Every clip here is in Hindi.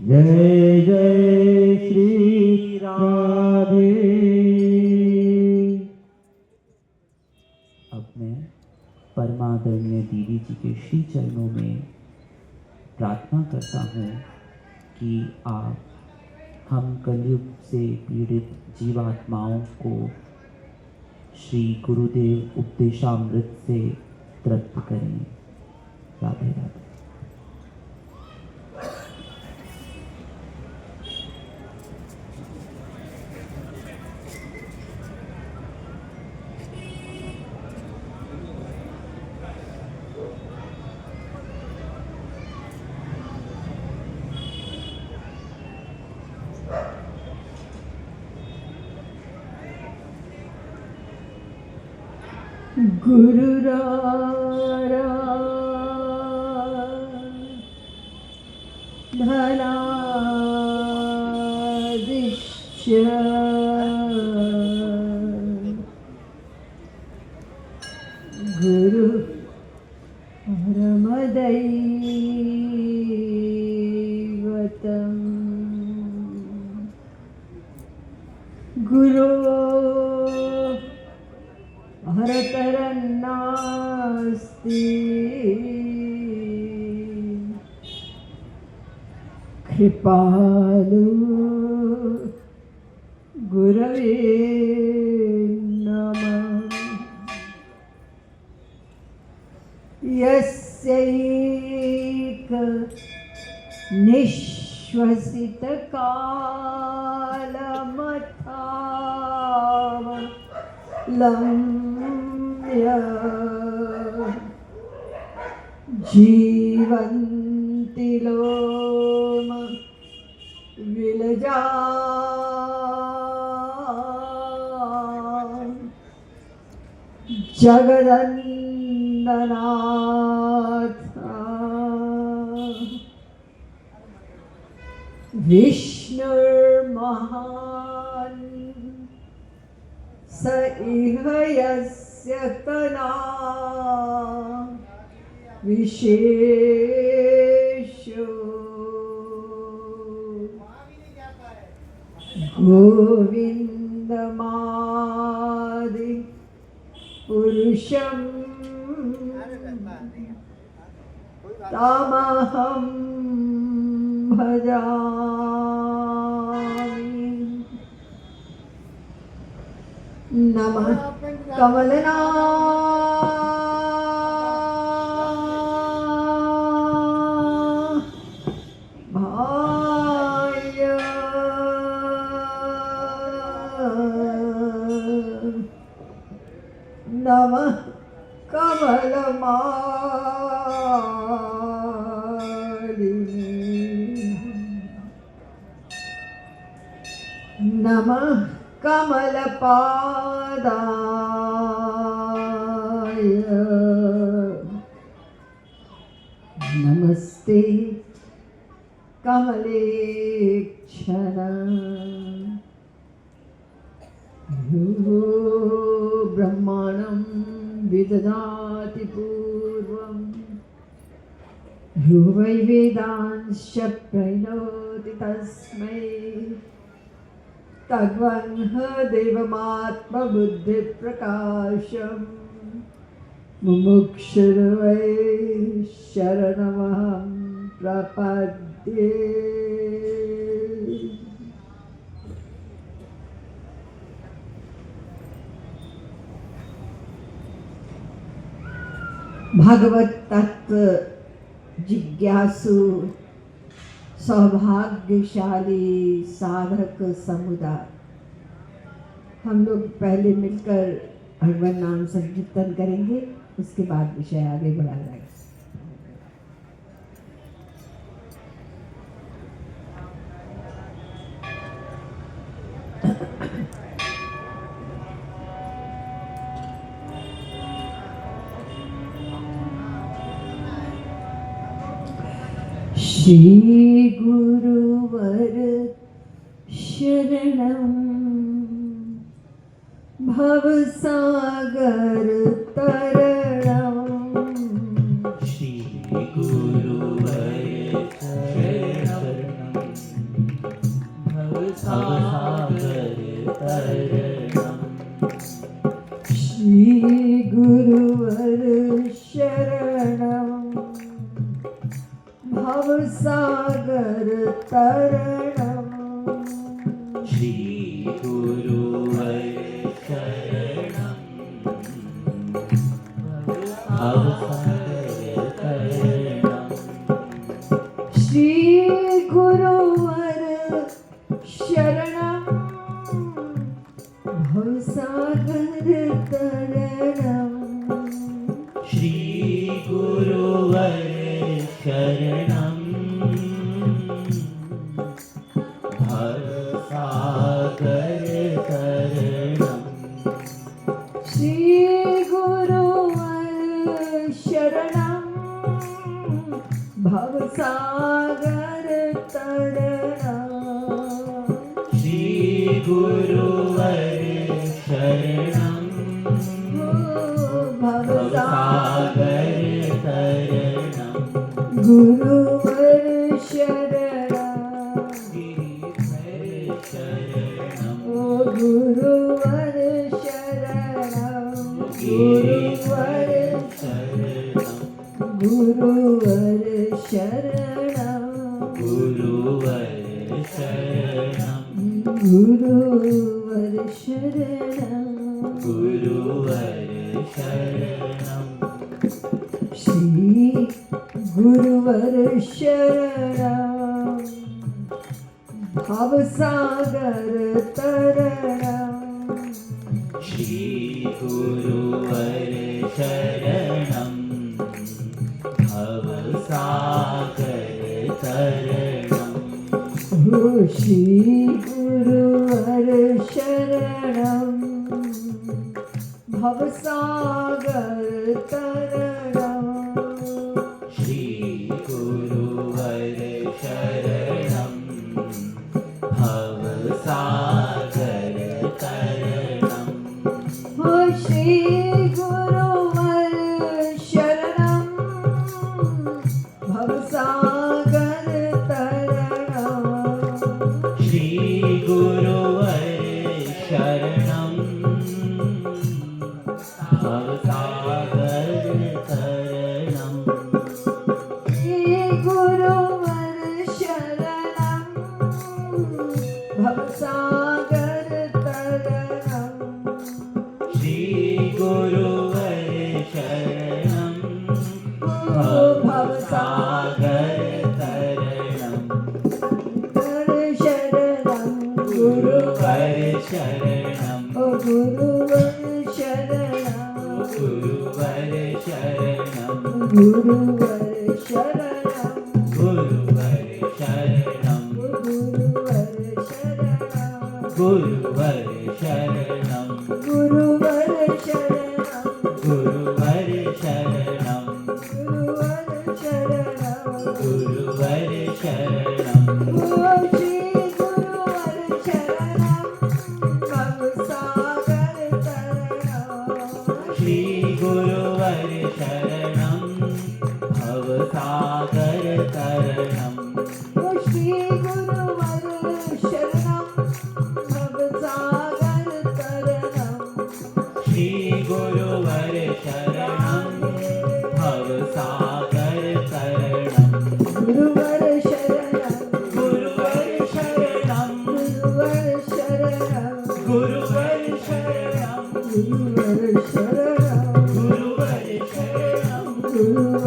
जय जय श्री राधे। अब मैं परमादरणीय दीदी जी के श्री चरणों में प्रार्थना करता हूँ कि आप हम कलयुग से पीड़ित जीवात्माओं को श्री गुरुदेव उपदेशामृत से तृप्त करें। राधे राधे। गुरुरारा धनादिश्य गुरु परमदैवतम् गुरो हरतरन्नास्ति कृपालु गुरवे नमः। यस्यैक निःश्वसितकालमथाव लम्य जीवन्ति लोम विलजा जगदन्दनाथ विष्णुर्महान् स इह यस्य कला विशेषो गोविन्दमादि पुरुषं तमहं भजामि। नमः कमलनाभाय नमः कमलमालिनी नमः कमलपादाय नमस्ते कमलेक्षण यो ब्रह्माणं विदधाति पूर्वं यो वै वेदांश्च प्रणोति तस्मै तद्वन्ह देवमात्मबुद्धिप्रकाशम् मुमुक्षुर्वै शरणमहं प्रपद्ये। भगवत तत्व जिज्ञासु सौभाग्यशाली साधक समुदाय, हम लोग पहले मिलकर भगवान नाम संकीर्तन करेंगे, उसके बाद विषय आगे बढ़ा जाएगा। श्री गुरुवर शरणं भवसागर तरणं श्री गुरुवर भवसागर तरणम। श्री गुरुवर शरणम भवसागर तरणम। श्री गुरुवर शरणम भवसागर तरणम। श्री गुरुवर शरणम भवसागर तरणम। श्री गुरुवर शरणम भवसागर तरणम। श्री गुरुवर शरणम भवसागर तरणम। गुरुवर शरणम शरणम ओ गुरुवर शरणम। गुरुवर शरणम गुरुवर शरणम गुरुवर शरणम गुरुवर शरणम। गुरुवर शरणम। श्री गुरुवर शरणम भवसागर तरणम। श्री गुरुवर शरणम भवसागर तरणम। ओ श्री गुरुवर शरणम भवसागर तरणम। श्री गुरुवर शरणम भवसागर तरणम। ओ श्री गुरुवर शरणम भवसागर तरणम। श्री गुरुवर शरणम भवसागर तरणम। श्री गुरुवर शरणम भवसागर तरणम। श्री गुरुवर शरणम भवसागर तरणम। गुरुवर शरणम ओ गुरुवर शरणम गुरुवर शरणम गुरुवर शरणम गुरुवर शरणम गुरुवर शरणम गुरुवर शरणम गुरुवर शरणम गुरुवर शरणम गुरुवर शरणम। गुरुवर शरणम। ओ श्री गुरुवर शरणम भवसागर तरणम। श्री गुरुवर शरणम भवसागर तरणम। ओ श्री गुरुवर शरणम भवसागर तरणम। श्री गुरुवर शरणम भवसागर तरणम। गुरुवर शरणम गुरुवर शरणम गुरुवर शरणम गुरुवर शरणम गुरुवर शरणम गुरुवर शरणम गुरुवर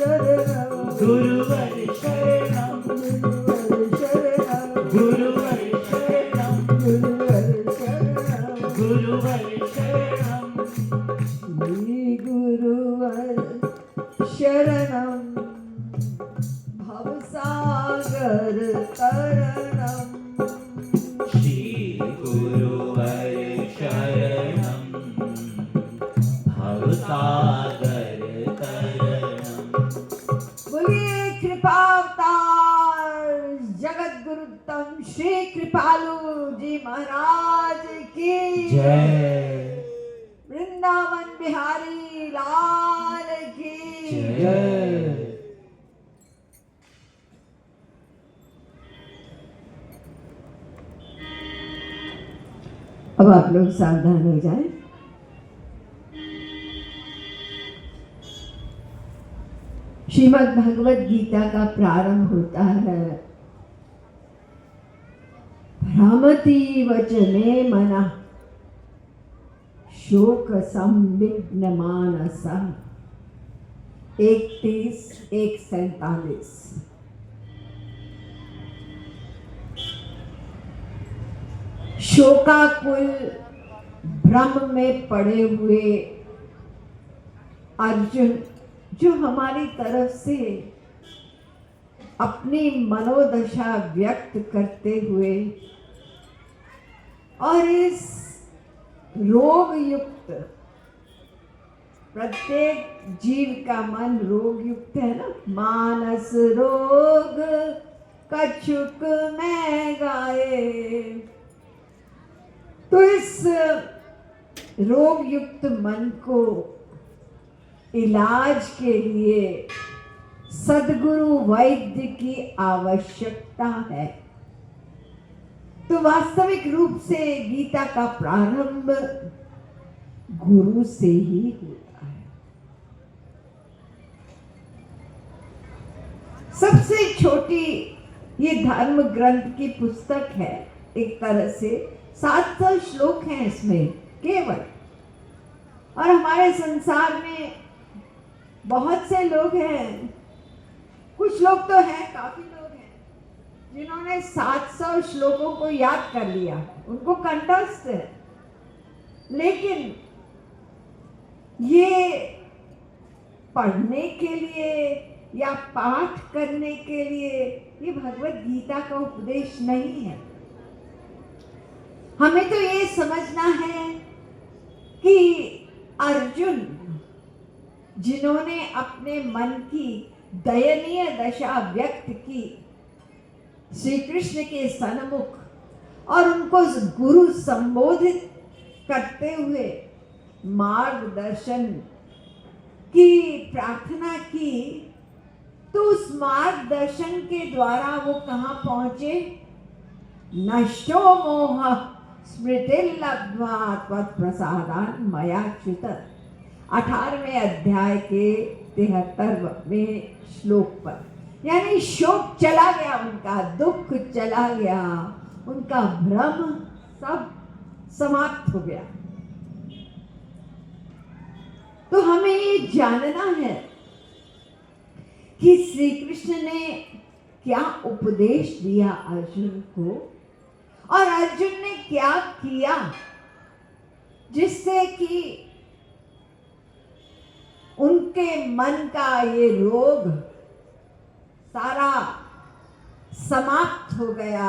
शरणम गुरुवर शरणम गुरुवर शरणम गुरुवर गुरुवर शरणम शरणम गुरुवर शरणम। श्री गुरुवर शरणम भवसागर तरणम। श्री गुरुवर शरणम भवसागर तरणम। बोलिए कृपावतार जगत गुरुतम श्री कृपालु जी महाराज की जय। वृंदावन बिहारी लाल की जय। अब आप लोग सावधान हो जाएं। श्रीमद् भगवत गीता का प्रारंभ होता है, भ्रमति वचने मना शोक संविघ्न मानसा। 31:147। शोकाकुल भ्रम में पड़े हुए अर्जुन, जो हमारी तरफ से अपनी मनोदशा व्यक्त करते हुए और इस रोग युक्त, प्रत्येक जीव का मन रोग युक्त है ना, मानस रोग कछुक में गाए। तो इस रोग युक्त मन को इलाज के लिए सद्गुरु वैद्य की आवश्यकता है। तो वास्तविक रूप से गीता का प्रारंभ गुरु से ही होता है। सबसे छोटी ये धर्म ग्रंथ की पुस्तक है, एक तरह से 700 श्लोक हैं इसमें केवल। और हमारे संसार में बहुत से लोग हैं, कुछ लोग तो हैं, काफी लोग हैं जिन्होंने 700 श्लोकों को याद कर लिया, उनको कंठस्थ है। लेकिन ये पढ़ने के लिए या पाठ करने के लिए ये भगवत गीता का उपदेश नहीं है। हमें तो ये समझना है कि अर्जुन, जिन्होंने अपने मन की दयनीय दशा व्यक्त की श्री कृष्ण के सन्मुख और उनको गुरु संबोधित करते हुए मार्गदर्शन की प्रार्थना की, तो उस मार्गदर्शन के द्वारा वो कहाँ पहुंचे? नष्टो मोह स्मृतिर्लब्ध्वा त्वत्प्रसादान् मयाच्युत। 18वें अध्याय के 73वें श्लोक पर, यानी शोक चला गया, उनका दुख चला गया, उनका भ्रम सब समाप्त हो गया। तो हमें ये जानना है कि श्री कृष्ण ने क्या उपदेश दिया अर्जुन को, और अर्जुन ने क्या किया जिससे कि उनके मन का ये रोग सारा समाप्त हो गया।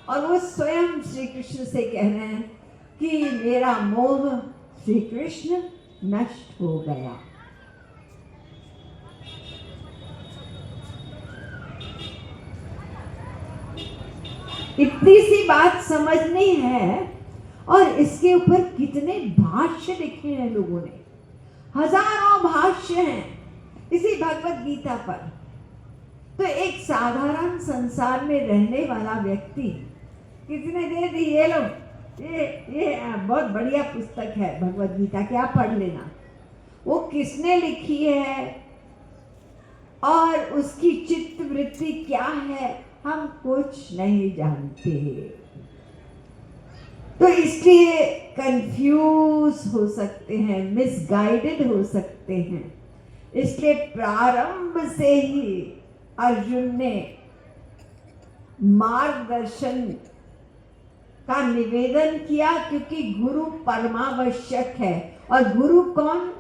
और वो स्वयं श्री कृष्ण से कह रहे हैं कि मेरा मोह श्री कृष्ण नष्ट हो गया। इतनी सी बात समझनी है, और इसके ऊपर कितने भाष्य लिखे हैं लोगों ने, हजारों भाष्य हैं इसी भगवत गीता पर। तो एक साधारण संसार में रहने वाला व्यक्ति किसी ने दे दी, ये लो, ये बहुत बढ़िया पुस्तक है भगवत गीता, क्या पढ़ लेना। वो किसने लिखी है और उसकी चित्त वृत्ति क्या है, हम कुछ नहीं जानते। तो इसलिए कंफ्यूज हो सकते हैं, मिसगाइडेड हो सकते हैं। इसलिए प्रारंभ से ही अर्जुन ने मार्गदर्शन का निवेदन किया, क्योंकि गुरु परमावश्यक है। और गुरु कौन?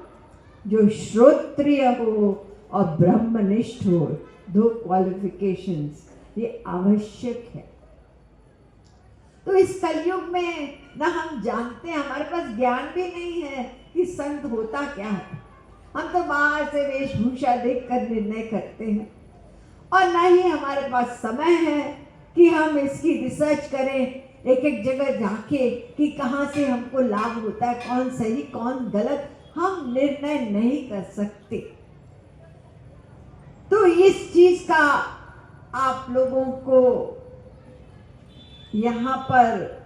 जो श्रोत्रिय हो और ब्रह्मनिष्ठ हो। 2 क्वालिफिकेशंस ये आवश्यक है। तो इस कलयुग में ना हम जानते हैं, हमारे पास ज्ञान भी नहीं है कि संत होता क्या है। हम तो बाहर से वेशभूषा देखकर निर्णय करते हैं, और ना ही हमारे पास समय है कि हम इसकी रिसर्च करें एक एक जगह जाके कि कहाँ से हमको लाभ होता है, कौन सही कौन गलत, हम निर्णय नहीं कर सकते। तो इस चीज का आप लोगों को यहाँ पर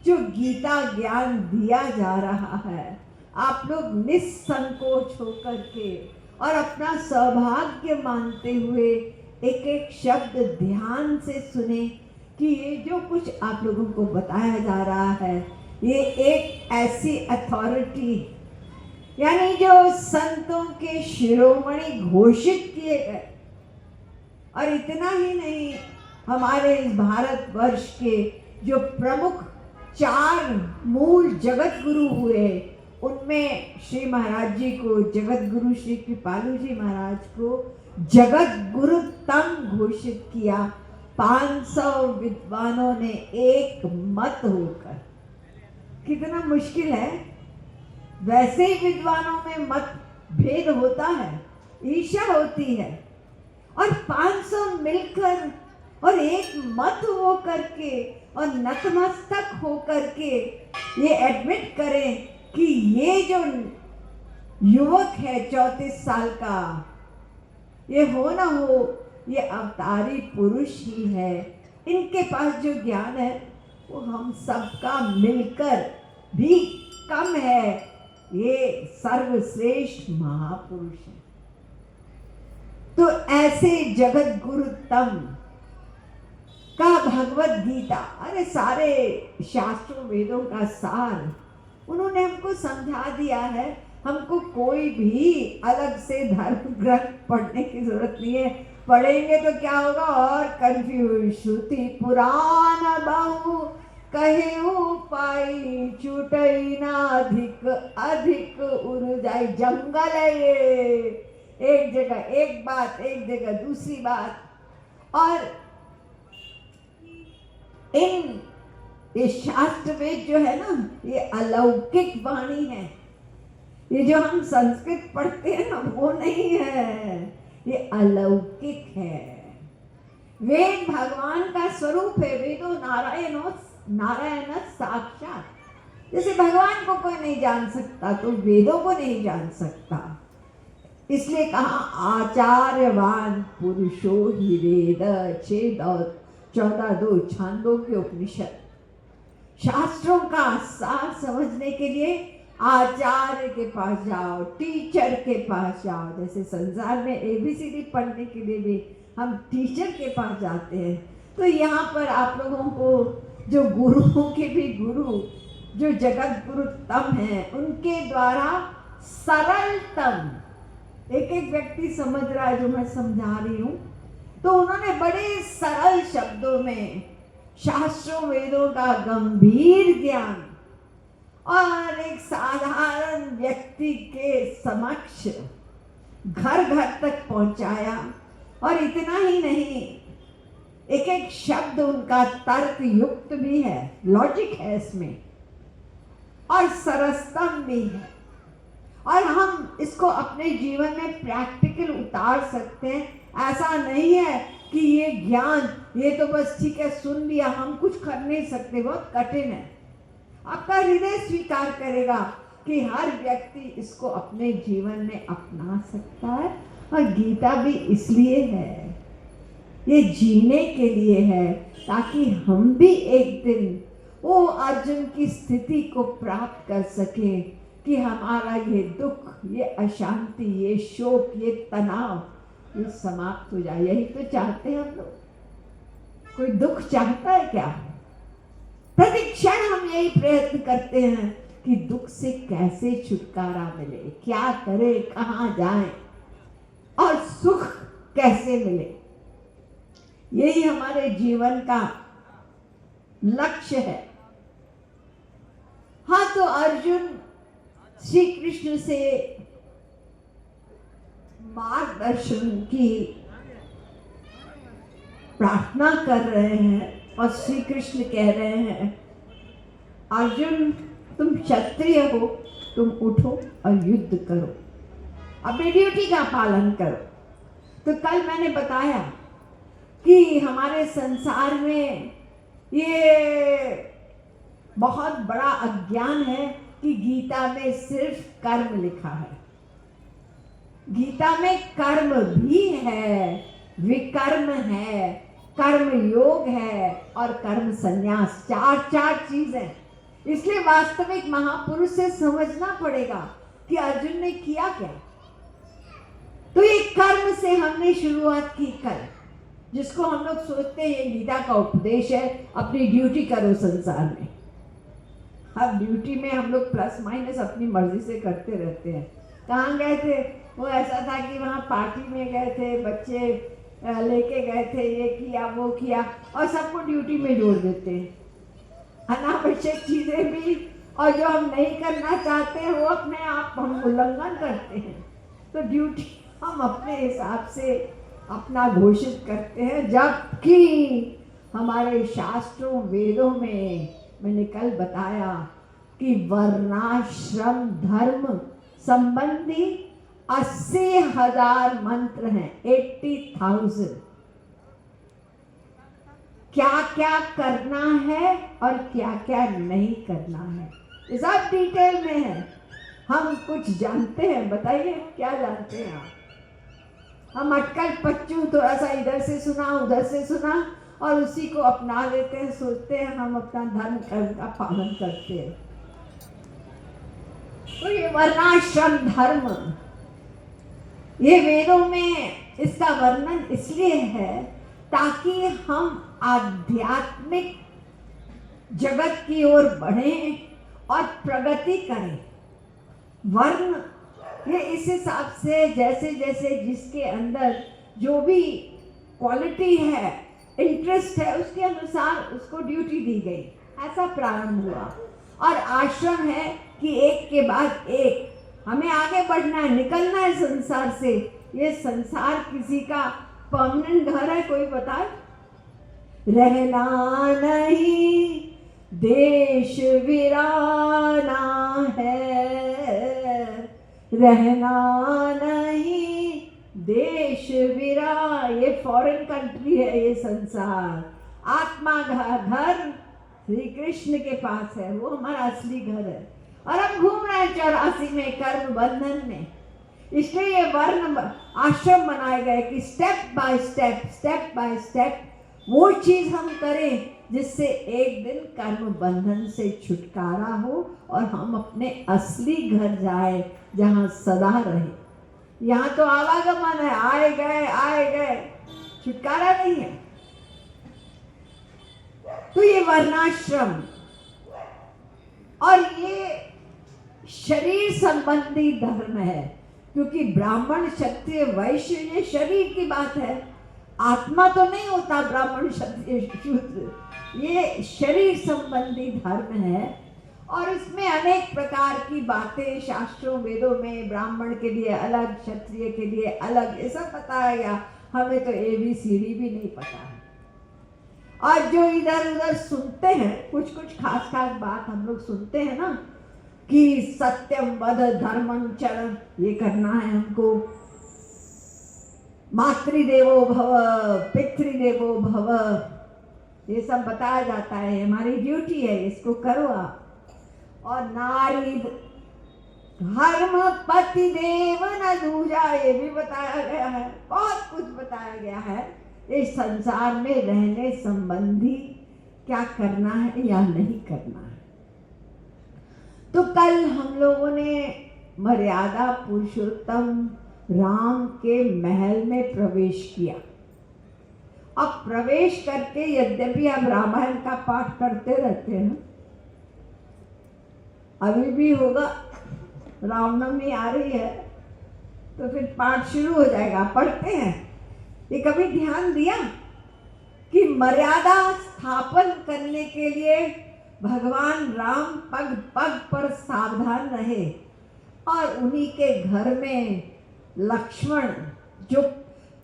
जो गीता ज्ञान दिया जा रहा है, आप लोग निसंकोच होकर के और अपना सौभाग्य मानते हुए एक एक शब्द ध्यान से सुने कि ये जो कुछ आप लोगों को बताया जा रहा है ये एक ऐसी अथॉरिटी यानी जो संतों के शिरोमणि घोषित किए गए। और इतना ही नहीं, हमारे इस भारतवर्ष के जो प्रमुख 4 मूल जगत गुरु हुए उनमें श्री महाराज जी को, जगत गुरु श्री कृपालु जी महाराज को जगत गुरु तम घोषित किया 500 विद्वानों ने एक मत होकर। कितना मुश्किल है, वैसे ही विद्वानों में मत भेद होता है, ईर्ष्या होती है, और 500 मिलकर और एक मत हो करके और नतमस्तक हो करके ये एडमिट करें कि ये जो युवक है 34 साल का, ये हो ना हो ये अवतारी पुरुष ही है, इनके पास जो ज्ञान है वो हम सबका मिलकर भी कम है, ये सर्वश्रेष्ठ महापुरुष है। तो ऐसे जगत गुरु तम का भगवत गीता, अरे सारे शास्त्रों वेदों का सार उन्होंने हमको समझा दिया है। हमको कोई भी अलग से धर्म ग्रंथ पढ़ने की जरूरत नहीं है, पढ़ेंगे तो क्या होगा और कंफ्यूज। श्रुति पुराण बहु कहे पाई छूटई ना अधिक अधिक उड़ जाए। जंगल है ये, एक जगह एक बात, एक जगह दूसरी बात। और इन ये शास्त्र वेद जो है ना, ये अलौकिक वाणी है। ये जो हम संस्कृत पढ़ते हैं ना वो नहीं है, ये अलौकिक है। वेद भगवान का स्वरूप है। वेदो नारायण साक्षात। जैसे भगवान को कोई नहीं जान सकता तो वेदों को नहीं जान सकता। इसलिए कहा आचार्यवान पुरुषो ही वेद 6:14 छांदोग्य उपनिषद। शास्त्रों का सार समझने के लिए आचार्य के पास जाओ, टीचर के पास जाओ। जैसे संसार में ABCD पढ़ने के लिए भी हम टीचर के पास जाते हैं, तो यहाँ पर आप लोगों को जो गुरुओं के भी गुरु जो जगत गुरु तम हैं उनके द्वारा सरलतम, एक एक व्यक्ति समझ रहा है जो मैं समझा रही हूँ, तो उन्होंने बड़े सरल शब्दों में शास्त्रों वेदों का गंभीर ज्ञान और एक साधारण व्यक्ति के समक्ष घर घर तक पहुंचाया। और इतना ही नहीं, एक एक शब्द उनका तर्क युक्त भी है, लॉजिक है इसमें, और सरस्तम भी है। और हम इसको अपने जीवन में प्रैक्टिकल उतार सकते हैं। ऐसा नहीं है कि ये ज्ञान ये तो बस ठीक है सुन लिया, हम कुछ कर नहीं सकते, बहुत कठिन है। आपका हृदय स्वीकार करेगा कि हर व्यक्ति इसको अपने जीवन में अपना सकता है। और गीता भी इसलिए है, ये जीने के लिए है, ताकि हम भी एक दिन वो अर्जुन की स्थिति को प्राप्त कर सकें कि हमारा ये दुख, ये अशांति, ये शोक, ये तनाव ये समाप्त हो जाए। यही तो चाहते हैं हम लोग। कोई दुख चाहता है क्या? प्रतिक्षण हम यही प्रयत्न करते हैं कि दुख से कैसे छुटकारा मिले, क्या करें, कहाँ जाएं और सुख कैसे मिले। यही हमारे जीवन का लक्ष्य है। हाँ, तो अर्जुन श्री कृष्ण से मार्गदर्शन की प्रार्थना कर रहे हैं और श्री कृष्ण कह रहे हैं, अर्जुन तुम क्षत्रिय हो, तुम उठो और युद्ध करो, अपनी ड्यूटी का पालन करो। तो कल मैंने बताया कि हमारे संसार में ये बहुत बड़ा अज्ञान है कि गीता में सिर्फ कर्म लिखा है। गीता में कर्म भी है, विकर्म है, कर्म योग है और कर्म संन्यास, चार चीजें। इसलिए वास्तविक महापुरुष से समझना पड़ेगा कि अर्जुन ने किया क्या। तो ये कर्म से हमने शुरुआत की कल, जिसको हम लोग सोचते हैं गीता का उपदेश है, अपनी ड्यूटी करो संसार में। अब ड्यूटी में हम लोग प्लस माइनस अपनी मर्जी से करते रहते हैं। कहाँ गए थे? वो ऐसा था कि वहाँ पार्टी में गए थे, बच्चे लेके गए थे, ये किया वो किया, और सबको ड्यूटी में जोड़ देते हैं। अनावश्यक चीजें भी, और जो हम नहीं करना चाहते हैं वो अपने आप हम उल्लंघन करते हैं। तो ड्यूटी हम अपने हिसाब से अपना घोषित करते हैं, जबकि हमारे शास्त्रों वेदों में मैंने कल बताया कि वर्णाश्रम धर्म संबंधी 80,000 मंत्र हैं, 80,000। क्या क्या करना है और क्या क्या नहीं करना है, ये सब डिटेल में है। हम कुछ जानते हैं? बताइए क्या जानते हैं आप? हम अटकल पच्चू थोड़ा सा इधर से सुना उधर से सुना और उसी को अपना लेते हैं, सोचते हैं हम अपना धर्म कर्म का पालन करते हैं। तो ये वर्णाश्रम धर्म, ये वेदों में इसका वर्णन इसलिए है ताकि हम आध्यात्मिक जगत की ओर बढ़ें और प्रगति करें। वर्ण ये इस हिसाब से जैसे जैसे जिसके अंदर जो भी क्वालिटी है, इंटरेस्ट है, उसके अनुसार उसको ड्यूटी दी गई, ऐसा प्रारंभ हुआ। और आश्रम है कि एक के बाद एक हमें आगे बढ़ना है, निकलना है संसार से। ये संसार किसी का परमानेंट घर है? कोई बताए? रहना नहीं देश वीराना है, रहना नहीं देश वीरा। ये फॉरेन कंट्री है ये संसार। आत्मा घर श्री कृष्ण के पास है, वो हमारा असली घर है। और हम घूम रहे हैं 84 में कर्म बंधन में। इसलिए ये वर्ण आश्रम बनाए गए कि स्टेप बाय स्टेप वो चीज हम करें जिससे एक दिन कर्म बंधन से छुटकारा हो और हम अपने असली घर जाए जहां सदा रहे। यहाँ तो आवागमन है, आए गए, छुटकारा नहीं है। तो ये वर्णाश्रम और ये शरीर संबंधी धर्म है, क्योंकि ब्राह्मण क्षत्रिय वैश्य ये शरीर की बात है। आत्मा तो नहीं होता ब्राह्मण क्षत्रिय शूद्र, ये शरीर संबंधी धर्म है। और इसमें अनेक प्रकार की बातें शास्त्रों वेदों में ब्राह्मण के लिए अलग, क्षत्रिय के लिए अलग, ये सब बताया गया। हमें तो ABCD भी नहीं पता है। और जो इधर उधर सुनते हैं, कुछ खास बात हम लोग सुनते हैं ना कि सत्यम वद धर्मं चर, ये करना है हमको, मातृदेवो भव पितृदेवो भव, ये सब बताया जाता है, हमारी ड्यूटी है, इसको करो आप। और नारी धर्म पति देव न दूजा, ये भी बताया गया है। बहुत कुछ बताया गया है इस संसार में रहने संबंधी, क्या करना है या नहीं करना है। तो कल हम लोगों ने मर्यादा पुरुषोत्तम राम के महल में प्रवेश किया। अब प्रवेश करके यद्यपि हम रामायण का पाठ करते रहते हैं, अभी भी होगा, रामनवमी आ रही है तो फिर पाठ शुरू हो जाएगा, पढ़ते हैं। ये कभी ध्यान दिया कि मर्यादा स्थापन करने के लिए भगवान राम पग पग पर सावधान रहे और उन्हीं के घर में लक्ष्मण जो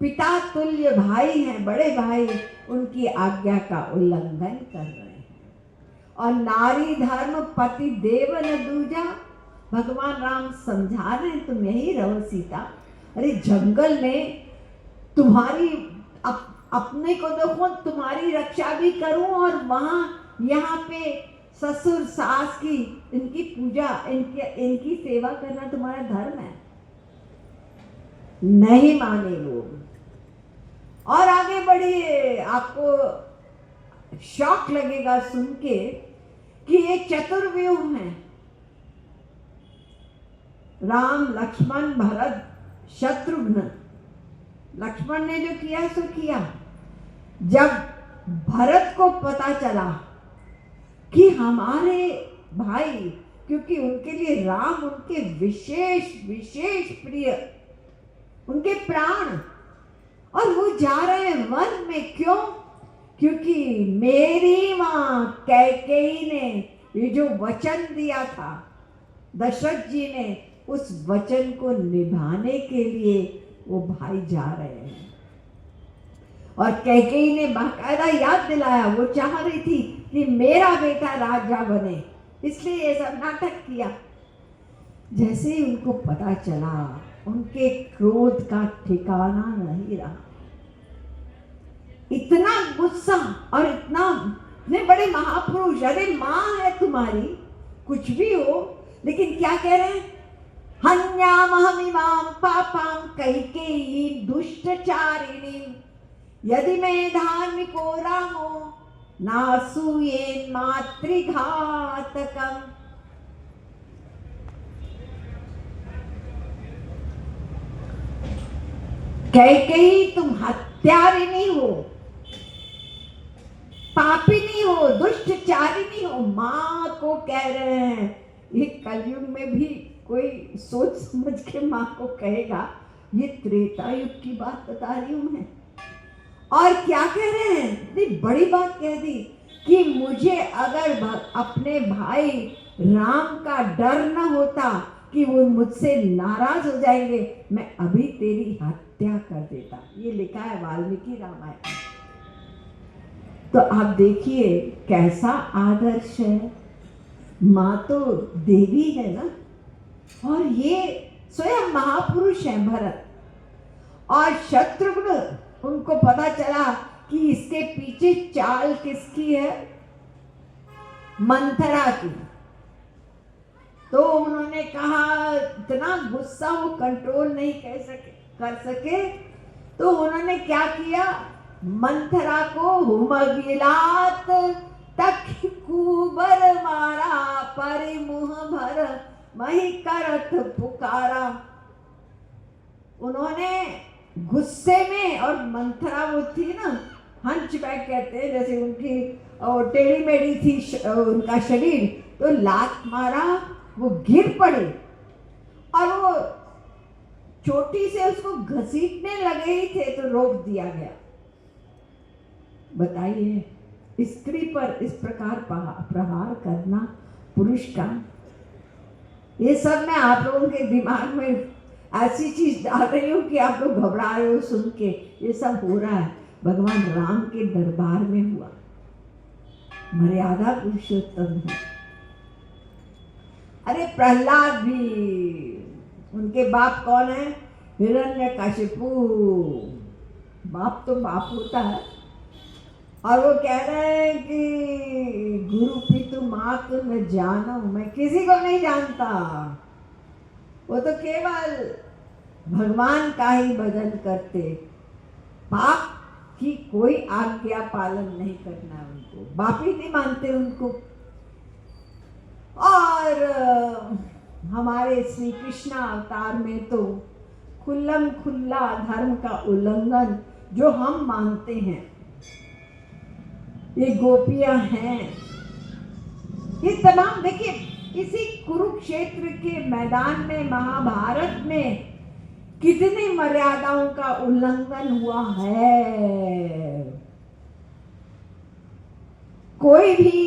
पिता तुल्य भाई हैं, बड़े भाई, उनकी आज्ञा का उल्लंघन कर रहे हैं। और नारी धर्म पति देव न दूजा, भगवान राम समझा रहे हैं तुम यही रहो सीता। अरे जंगल में तुम्हारी अपने को देखो, तुम्हारी रक्षा भी करूं और वहाँ यहाँ पे ससुर सास की इनकी पूजा, इनकी सेवा करना तुम्हारा धर्म है। नहीं माने लोग। और आगे बढ़िए, आपको शॉक लगेगा सुन के कि ये चतुर्व्यूह है। राम लक्ष्मण भरत शत्रुघ्न, लक्ष्मण ने जो किया सो किया। जब भरत को पता चला कि हमारे भाई, क्योंकि उनके लिए राम उनके विशेष विशेष प्रिय, उनके प्राण, और वो जा रहे हैं वन में, क्यों? क्योंकि मेरी मां कैकेयी ने ये जो वचन दिया था दशरथ जी ने, उस वचन को निभाने के लिए वो भाई जा रहे हैं। और कैकेयी ने बाकायदा याद दिलाया, वो चाह रही थी कि मेरा बेटा राजा बने, इसलिए ये सब नाटक किया। जैसे ही उनको पता चला, उनके क्रोध का ठिकाना नहीं रहा। इतना गुस्सा और इतना बड़े महापुरुष, अरे माँ है तुम्हारी, कुछ भी हो, लेकिन क्या कह रहे हैं? हन्यामहमिमां पापां कैकेयी दुष्टचारिणी यदि मैं धार्मिको रामो नासूयेन मातृघातकम्। कैकेयी तुम हत्यारिणी हो, पापिनी हो, दुष्टचारिणी हो, माँ को कह रहे हैं। ये कलयुग में भी कोई सोच समझ के माँ को कहेगा? ये त्रेता युग की बात बता रही हूं मैं। और क्या कह रहे हैं? इतनी बड़ी बात कह दी कि मुझे अगर अपने भाई राम का डर न होता कि वो मुझसे नाराज हो जाएंगे, मैं अभी तेरी हत्या कर देता। ये लिखा है वाल्मीकि रामायण। तो आप देखिए कैसा आदर्श है। माँ तो देवी है ना, और ये स्वयं महापुरुष है भरत। और शत्रुघ्न, उनको पता चला कि इसके पीछे चाल किसकी है? मंथरा की। तो उन्होंने कहा, इतना गुस्सा वो कंट्रोल नहीं कर सके, तो उन्होंने क्या किया? मंथरा को हुमगिलात तक कुबर मारा, परिमुह भर मही करत पुकारा। उन्होंने गुस्से में, और मंथरा वो थी ना, हंचबैक कहते हैं, जैसे उनकी टेढ़ी मेढ़ी थी उनका शरीर, तो लात मारा, वो गिर पड़े और वो चोटी से उसको घसीटने लगे ही थे, तो रोक दिया गया। बताइए स्त्री पर इस प्रकार प्रहार करना पुरुष का? ये सब मैं आप लोगों के दिमाग में ऐसी चीज डाल रही हूँ कि आप लोग घबरा रहे हो सुन के। ये सब हो रहा है भगवान राम के दरबार में हुआ। मर्यादा पुरुषोत्तम है। अरे प्रहलाद भी, उनके बाप कौन है? हिरण्यकशिपु। बाप तो बाप होता है। और वो कह रहे हैं कि गुरु पितु मात मैं जाना हूं, मैं किसी को नहीं जानता। वो तो केवल भगवान का ही भजन करते, बाप की कोई आज्ञा पालन नहीं करना है उनको, बाप ही नहीं मानते उनको। और हमारे श्री कृष्ण अवतार में तो खुल्लम खुल्ला धर्म का उल्लंघन जो हम मानते हैं, ये गोपियां हैं, ये तमाम। देखिए इसी कुरुक्षेत्र के मैदान में, महाभारत में कितनी मर्यादाओं का उल्लंघन हुआ है। कोई भी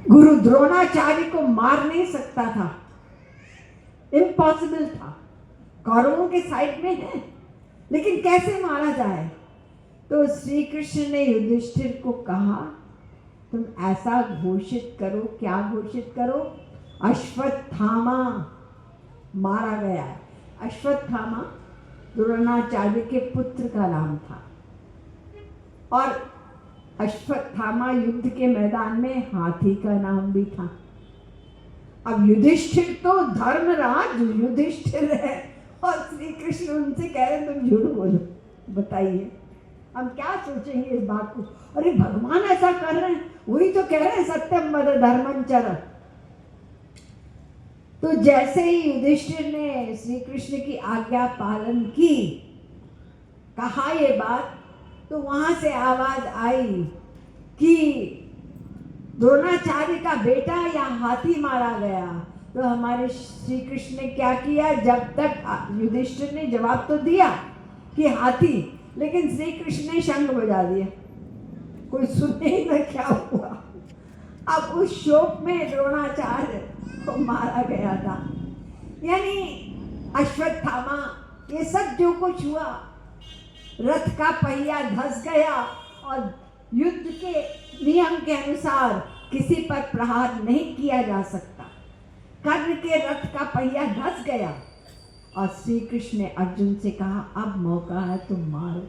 गुरु द्रोणाचार्य को मार नहीं सकता था, इम्पॉसिबल था। कौरवों के साइड में है, लेकिन कैसे मारा जाए? तो श्री कृष्ण ने युधिष्ठिर को कहा, तुम ऐसा घोषित करो। क्या घोषित करो? अश्वत्थामा मारा गया है। अश्वत्थामा द्रोणाचार्य के पुत्र का नाम था। और अश्वत्थामा युद्ध के मैदान में हाथी का नाम भी था। अब युधिष्ठिर तो धर्मराज युधिष्ठिर है, और श्री कृष्ण उनसे कह रहे हैं तुम झूठ बोलो। बताइए हम क्या सोचेंगे इस बात को? अरे भगवान ऐसा कर रहे हैं, वही तो कह रहे हैं सत्यम वद धर्मं चर। तो जैसे ही युधिष्ठिर ने श्री कृष्ण की आज्ञा पालन की, कहा ये बात, तो वहां से आवाज आई कि द्रोणाचार्य का बेटा या हाथी मारा गया। तो हमारे श्री कृष्ण ने क्या किया, जब तक युधिष्ठिर ने जवाब तो दिया कि हाथी, लेकिन श्री कृष्ण ने शंख बजा दिया, कोई सुनने ही ना क्या हुआ। अब उस शोक में द्रोणाचार्य को मारा गया था। यानी अश्वत्थामा, ये सब जो कुछ हुआ, रथ का पहिया धस गया और युद्ध के नियम के अनुसार किसी पर प्रहार नहीं किया जा सकता। कर्ण के रथ का पहिया धस गया और श्री कृष्ण ने अर्जुन से कहा, अब मौका है, तुम मारो।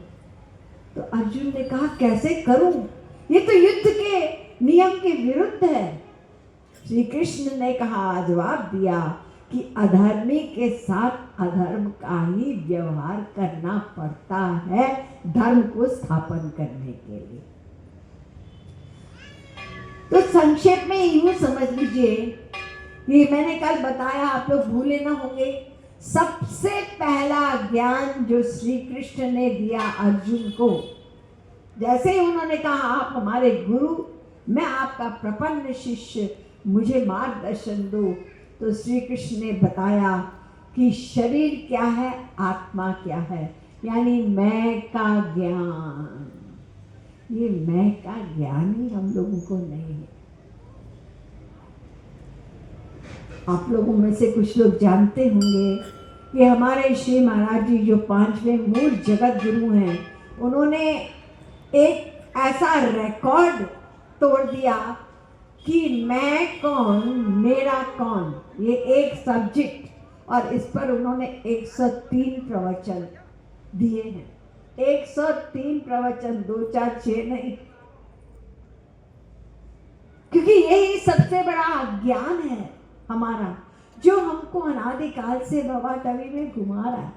तो अर्जुन ने कहा, कैसे करूं, ये तो युद्ध के नियम के विरुद्ध है। श्री कृष्ण ने कहा, जवाब दिया कि अधर्मी के साथ अधर्म का ही व्यवहार करना पड़ता है धर्म को स्थापन करने के लिए। तो संक्षेप में यूं समझ लीजिए कि मैंने कल बताया, आप लोग भूले ना होंगे, सबसे पहला ज्ञान जो श्री कृष्ण ने दिया अर्जुन को, जैसे ही उन्होंने कहा आप हमारे गुरु, मैं आपका प्रपन्न शिष्य, मुझे मार्गदर्शन दो, तो श्री कृष्ण ने बताया कि शरीर क्या है, आत्मा क्या है, यानी मैं का ज्ञान। ये मैं का ज्ञान ही हम लोगों को नहीं है। आप लोगों में से कुछ लोग जानते होंगे कि हमारे श्री महाराज जी जो 5वें मूल जगत गुरु हैं, उन्होंने एक ऐसा रिकॉर्ड तोड़ दिया कि मैं कौन मेरा कौन, ये एक सब्जेक्ट, और इस पर उन्होंने 103 प्रवचन दिए हैं। 103 प्रवचन, 2 4 6 नहीं, क्योंकि यही सबसे बड़ा ज्ञान है हमारा, जो हमको अनादिकाल से भवाटवी में घुमा रहा है।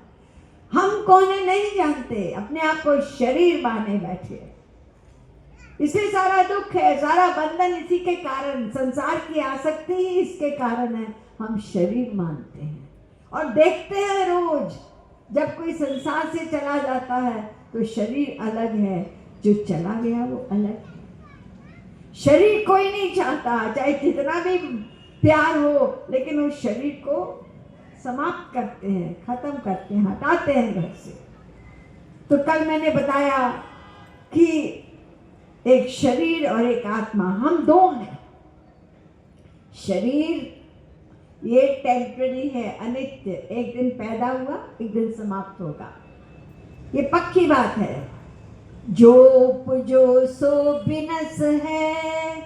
हम कौन है नहीं जानते, अपने आप को शरीर माने बैठे, इससे सारा दुख है, सारा बंधन इसी के कारण, संसार की आसक्ति ही इसके कारण है। हम शरीर मानते हैं और देखते हैं रोज, जब कोई संसार से चला जाता है तो शरीर अलग है, जो चला गया वो अलग है। शरीर कोई नहीं चाहता, चाहे कितना भी प्यार हो, लेकिन उस शरीर को समाप्त करते हैं, खत्म करते हैं, हटाते हैं घर से। तो कल मैंने बताया कि एक शरीर और एक आत्मा, हम दो हैं। शरीर ये टेम्पररी है, अनित्य, एक दिन पैदा हुआ, एक दिन समाप्त होगा, ये पक्की बात है। जो पुजो सो बिनस है,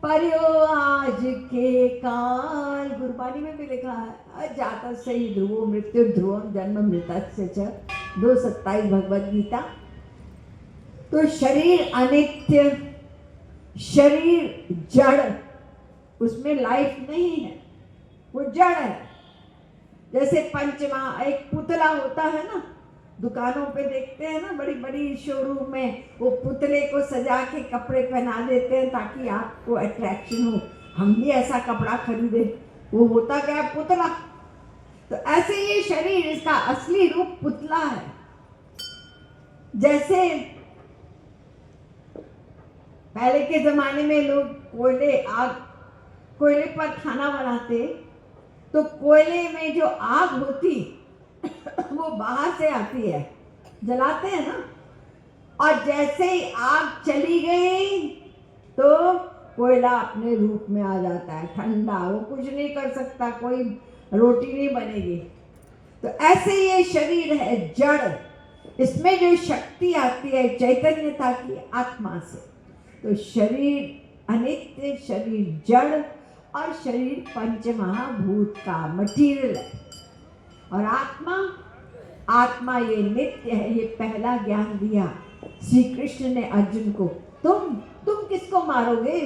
पर्यो आज के काल, गुरबानी में भी लिखा है, जाता सही ध्रुवो मृत्यु ध्रुवम जन्म मृतस्य च, 2:27 भगवद गीता। तो शरीर अनित्य, शरीर जड़, उसमें लाइफ नहीं है, वो जड़ है। जैसे पंचमा, एक पुतला होता है ना, दुकानों पे देखते हैं ना, बड़ी बड़ी शोरूम में वो पुतले को सजा के कपड़े पहना देते हैं ताकि आपको अट्रैक्शन हो, हम भी ऐसा कपड़ा खरीदे, वो होता क्या, पुतला। तो ऐसे ये शरीर, इसका असली रूप पुतला है। जैसे पहले के जमाने में लोग कोयले पर खाना बनाते, तो कोयले में जो आग होती वो बाहर से आती है, जलाते हैं ना, और जैसे ही आग चली गई तो कोयला अपने रूप में आ जाता है, ठंडा, वो कुछ नहीं कर सकता, कोई रोटी नहीं बनेगी। तो ऐसे ये शरीर है जड़, इसमें जो शक्ति आती है चैतन्यता की, आत्मा से। तो शरीर अनित्य, शरीर जड़, और शरीर पंचमहाभूत का मटीरियल है, और आत्मा ये नित्य है। ये पहला ज्ञान दिया श्री कृष्ण ने अर्जुन को। तुम किसको मारोगे,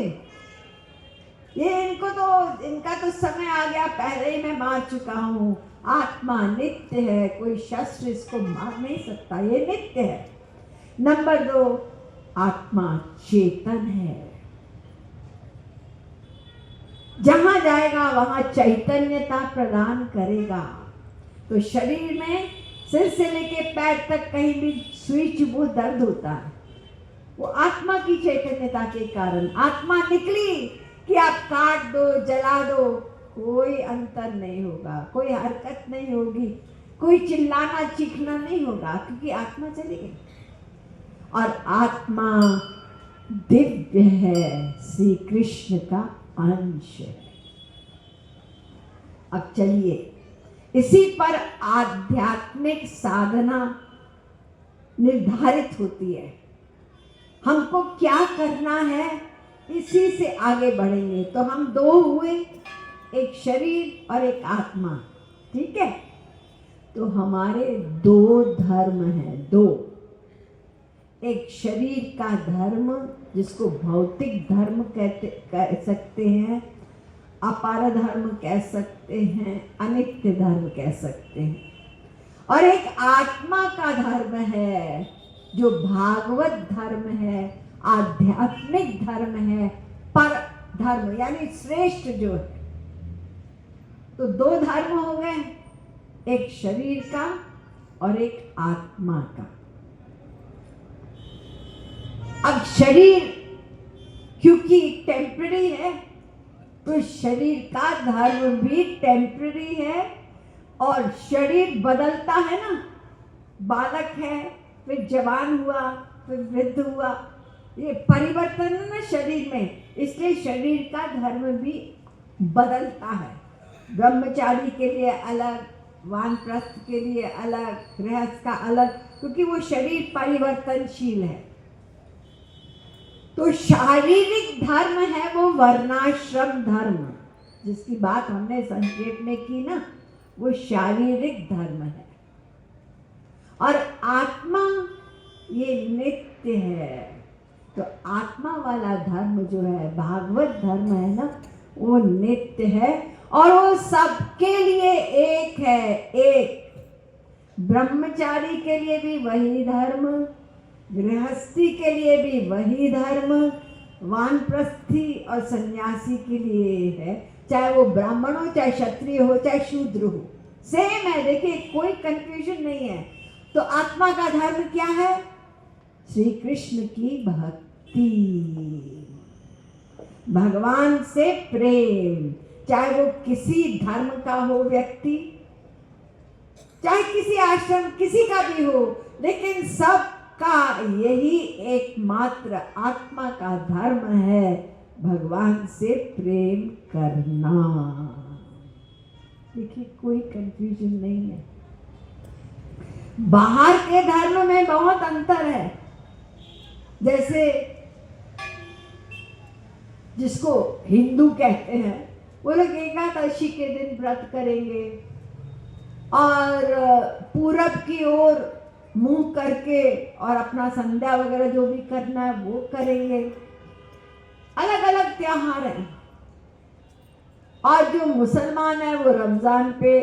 ये इनका तो समय आ गया, पहले ही मैं मार चुका हूँ। आत्मा नित्य है, कोई शस्त्र इसको मार नहीं सकता, ये नित्य है। नंबर 2, आत्मा चेतन है। जहां जाएगा वहां चैतन्यता प्रदान करेगा। तो शरीर में सिर से लेके पैर तक कहीं भी स्विच वो दर्द होता है, वो आत्मा की चैतन्यता के कारण। आत्मा निकली कि आप काट दो, जला दो, कोई अंतर नहीं होगा, कोई हरकत नहीं होगी, कोई चिल्लाना चीखना नहीं होगा, क्योंकि आत्मा चली गई। और आत्मा दिव्य है, श्री कृष्ण का अंश है। अब चलिए, इसी पर आध्यात्मिक साधना निर्धारित होती है। हमको क्या करना है, इसी से आगे बढ़ेंगे। तो हम दो हुए, एक शरीर और एक आत्मा, ठीक है। तो हमारे दो धर्म हैं, दो। एक शरीर का धर्म जिसको भौतिक धर्म कह सकते हैं, अपार धर्म कह सकते हैं, अनित्य धर्म कह सकते हैं। और एक आत्मा का धर्म है जो भागवत धर्म है, आध्यात्मिक धर्म है, पर धर्म यानी श्रेष्ठ जो है। तो दो धर्म हो गए, एक शरीर का और एक आत्मा का। अब शरीर क्योंकि टेम्पररी है, तो शरीर का धर्म भी टेम्पररी है। और शरीर बदलता है ना, बालक है, फिर जवान हुआ, फिर वृद्ध हुआ, ये परिवर्तन है ना शरीर में, इसलिए शरीर का धर्म भी बदलता है। ब्रह्मचारी के लिए अलग, वानप्रस्थ के लिए अलग, गृहस्थ का अलग, क्योंकि वो शरीर परिवर्तनशील है। तो शारीरिक धर्म है वो वर्णाश्रम धर्म, जिसकी बात हमने संक्षेप में की ना, वो शारीरिक धर्म है। और आत्मा ये नित्य है। तो आत्मा वाला धर्म जो है, भागवत धर्म है ना, वो नित्य है और वो सबके लिए एक है। एक ब्रह्मचारी के लिए भी वही धर्म, गृहस्थी के लिए भी वही धर्म, वानप्रस्थी और सन्यासी के लिए है, चाहे वो ब्राह्मण हो, चाहे क्षत्रिय हो, चाहे शूद्र हो, सेम है। देखिए कोई कंफ्यूजन नहीं है। तो आत्मा का धर्म क्या है? श्री कृष्ण की भक्ति, भगवान से प्रेम, चाहे वो किसी धर्म का हो व्यक्ति, चाहे किसी आश्रम किसी का भी हो, लेकिन सब का यही एकमात्र आत्मा का धर्म है, भगवान से प्रेम करना। देखिए कोई कंफ्यूजन नहीं है। बाहर के धर्म में बहुत अंतर है, जैसे जिसको हिंदू कहते हैं, वो लोग एकादशी के दिन व्रत करेंगे और पूरब की ओर मुंह करके और अपना संध्या वगैरह जो भी करना है वो करेंगे। अलग अलग त्योहार हैं। और जो मुसलमान है वो रमजान पे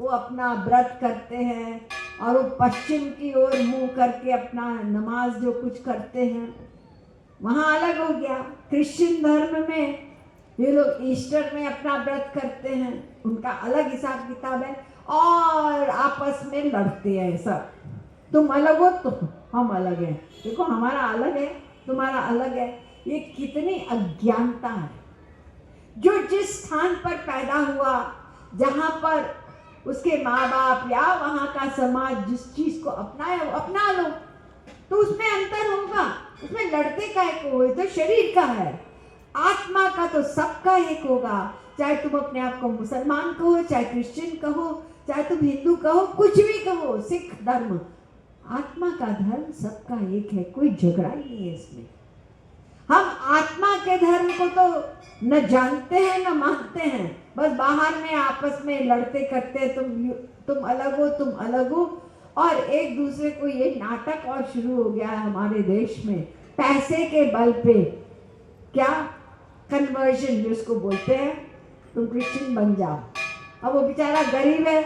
वो अपना व्रत करते हैं और वो पश्चिम की ओर मुंह करके अपना नमाज जो कुछ करते हैं, वहाँ अलग हो गया। क्रिश्चियन धर्म में ये लोग ईस्टर में अपना व्रत करते हैं, उनका अलग हिसाब किताब है और आपस में लड़ते हैं सब। तुम अलग हो तो हम अलग हैं, देखो हमारा अलग है, तुम्हारा अलग है। ये कितनी अज्ञानता है। जो जिस स्थान पर पैदा हुआ, जहाँ पर उसके माँ बाप या वहाँ का समाज जिस चीज़ को अपनाए वो अपना लो, तो उसमें अंतर होगा। उसमें लड़ते का एक हो, तो शरीर का है। आत्मा का तो सबका एक होगा, चाहे तुम अपने आप को मुसलमान कहो, चाहे क्रिश्चियन कहो, चाहे तुम हिंदू कहो, कुछ भी कहो, सिख धर्म, आत्मा का धर्म सबका एक है, कोई झगड़ा ही नहीं है इसमें। हम आत्मा के धर्म को तो न जानते हैं न मानते हैं, बस बाहर में आपस में लड़ते करते, तुम अलग हो, तुम अलग हो, और एक दूसरे को ये नाटक और शुरू हो गया है हमारे देश में, पैसे के बल पे। क्या कन्वर्जन जिसको बोलते हैं, तुम क्रिश्चियन बन जाओ। अब वो बेचारा गरीब है,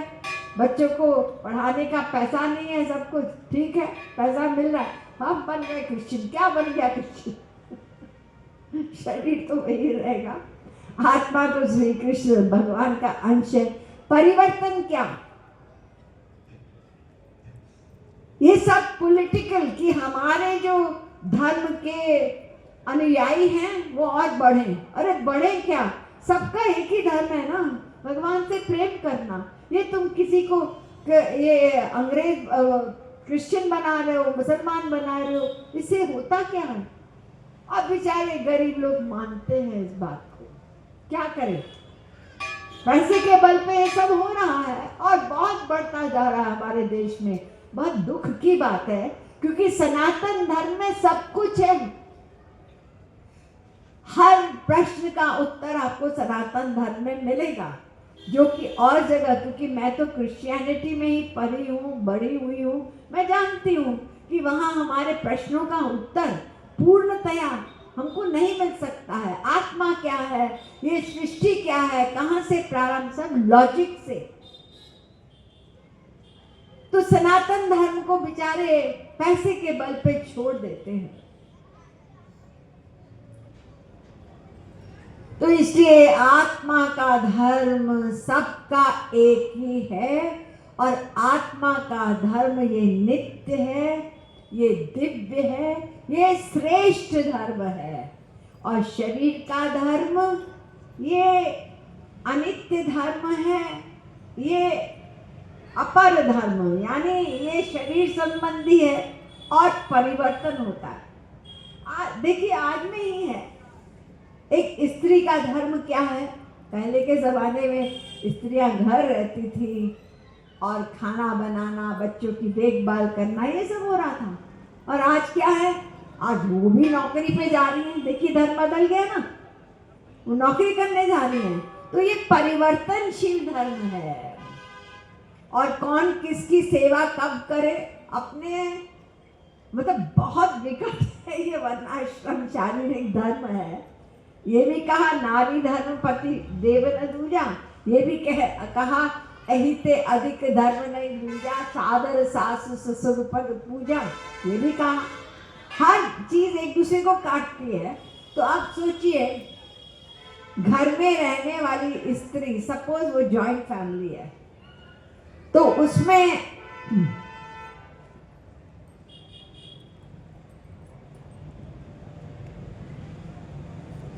बच्चों को पढ़ाने का पैसा नहीं है, सब कुछ ठीक है, पैसा मिल रहा है, हम बन गए क्रिश्चियन। क्या बन गया क्रिश्चियन? शरीर तो वही रहेगा, आत्मा तो श्री कृष्ण भगवान का अंश है। परिवर्तन क्या? ये सब पॉलिटिकल कि हमारे जो धर्म के अनुयायी हैं वो और बढ़े। अरे बढ़े क्या, सबका एक ही धर्म है ना, भगवान से प्रेम करना। ये तुम किसी को ये अंग्रेज क्रिश्चियन बना रहे हो, मुसलमान बना रहे हो, इससे होता क्या है? अब बेचारे गरीब लोग मानते हैं इस बात को, क्या करें? पैसे के बल पे ये सब हो रहा है और बहुत बढ़ता जा रहा है हमारे देश में। बहुत दुख की बात है, क्योंकि सनातन धर्म में सब कुछ है। हर प्रश्न का उत्तर आपको सनातन धर्म में मिलेगा, जो कि और जगह, क्योंकि मैं तो क्रिश्चियनिटी में ही पढ़ी हूँ, बड़ी हुई हूँ, मैं जानती हूँ कि वहाँ हमारे प्रश्नों का उत्तर पूर्णतया हमको नहीं मिल सकता है। आत्मा क्या है, ये सृष्टि क्या है, कहाँ से प्रारंभ, सब लॉजिक से। तो सनातन धर्म को बेचारे पैसे के बल पे छोड़ देते हैं। तो इसलिए आत्मा का धर्म सबका एक ही है, और आत्मा का धर्म ये नित्य है, ये दिव्य है, ये श्रेष्ठ धर्म है। और शरीर का धर्म ये अनित्य धर्म है, ये अपर धर्म, यानी ये शरीर संबंधी है और परिवर्तन होता है। देखिए आज में ही है, एक स्त्री का धर्म क्या है? पहले के ज़माने में स्त्रियां घर रहती थी और खाना बनाना, बच्चों की देखभाल करना, ये सब हो रहा था। और आज क्या है? आज वो भी नौकरी पे जा रही हैं। देखिए धर्म बदल गया ना, वो नौकरी करने जा रही हैं। तो ये परिवर्तनशील धर्म है। और कौन किसकी सेवा कब करे, अपने मतलब बहुत विकट है ये वर्णाश्रम शारीरिक धर्म है। ये भी कहा नारी धर्म पति देव न दूजा, ये भी कहा अहिते अधिक धर्म नहीं दूजा, सादर सासु ससुर पद पूजा, ये भी कहा। हर चीज एक दूसरे को काटती है। तो आप सोचिए, घर में रहने वाली स्त्री, सपोज वो जॉइंट फैमिली है, तो उसमें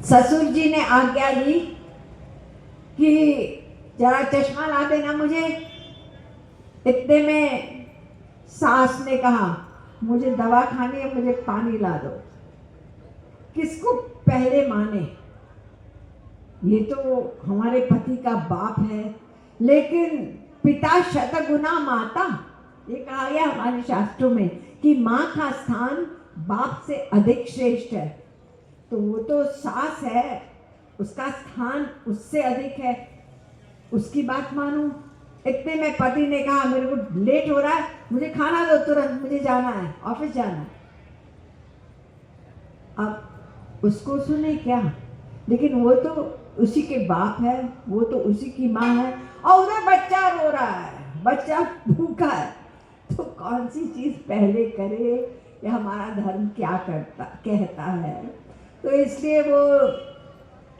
ससुर जी ने आज्ञा दी कि जरा चश्मा ला देना मुझे। इतने में सास ने कहा मुझे दवा खानी है, मुझे पानी ला दो। किसको पहले माने? ये तो हमारे पति का बाप है, लेकिन पिता शतगुना माता, ये कहा गया हमारे शास्त्रों में कि माँ का स्थान बाप से अधिक श्रेष्ठ है। तो वो तो सास है, उसका स्थान उससे अधिक है, उसकी बात मानो। इतने में पति ने कहा मेरे को लेट हो रहा है, मुझे खाना दो तुरंत, मुझे जाना है, ऑफिस जाना है। अब उसको सुने क्या? लेकिन वो तो उसी के बाप है, वो तो उसी की माँ है, और उधर बच्चा रो रहा है, बच्चा भूखा है। तो कौन सी चीज पहले करे, ये हमारा धर्म क्या कहता है। तो इसलिए वो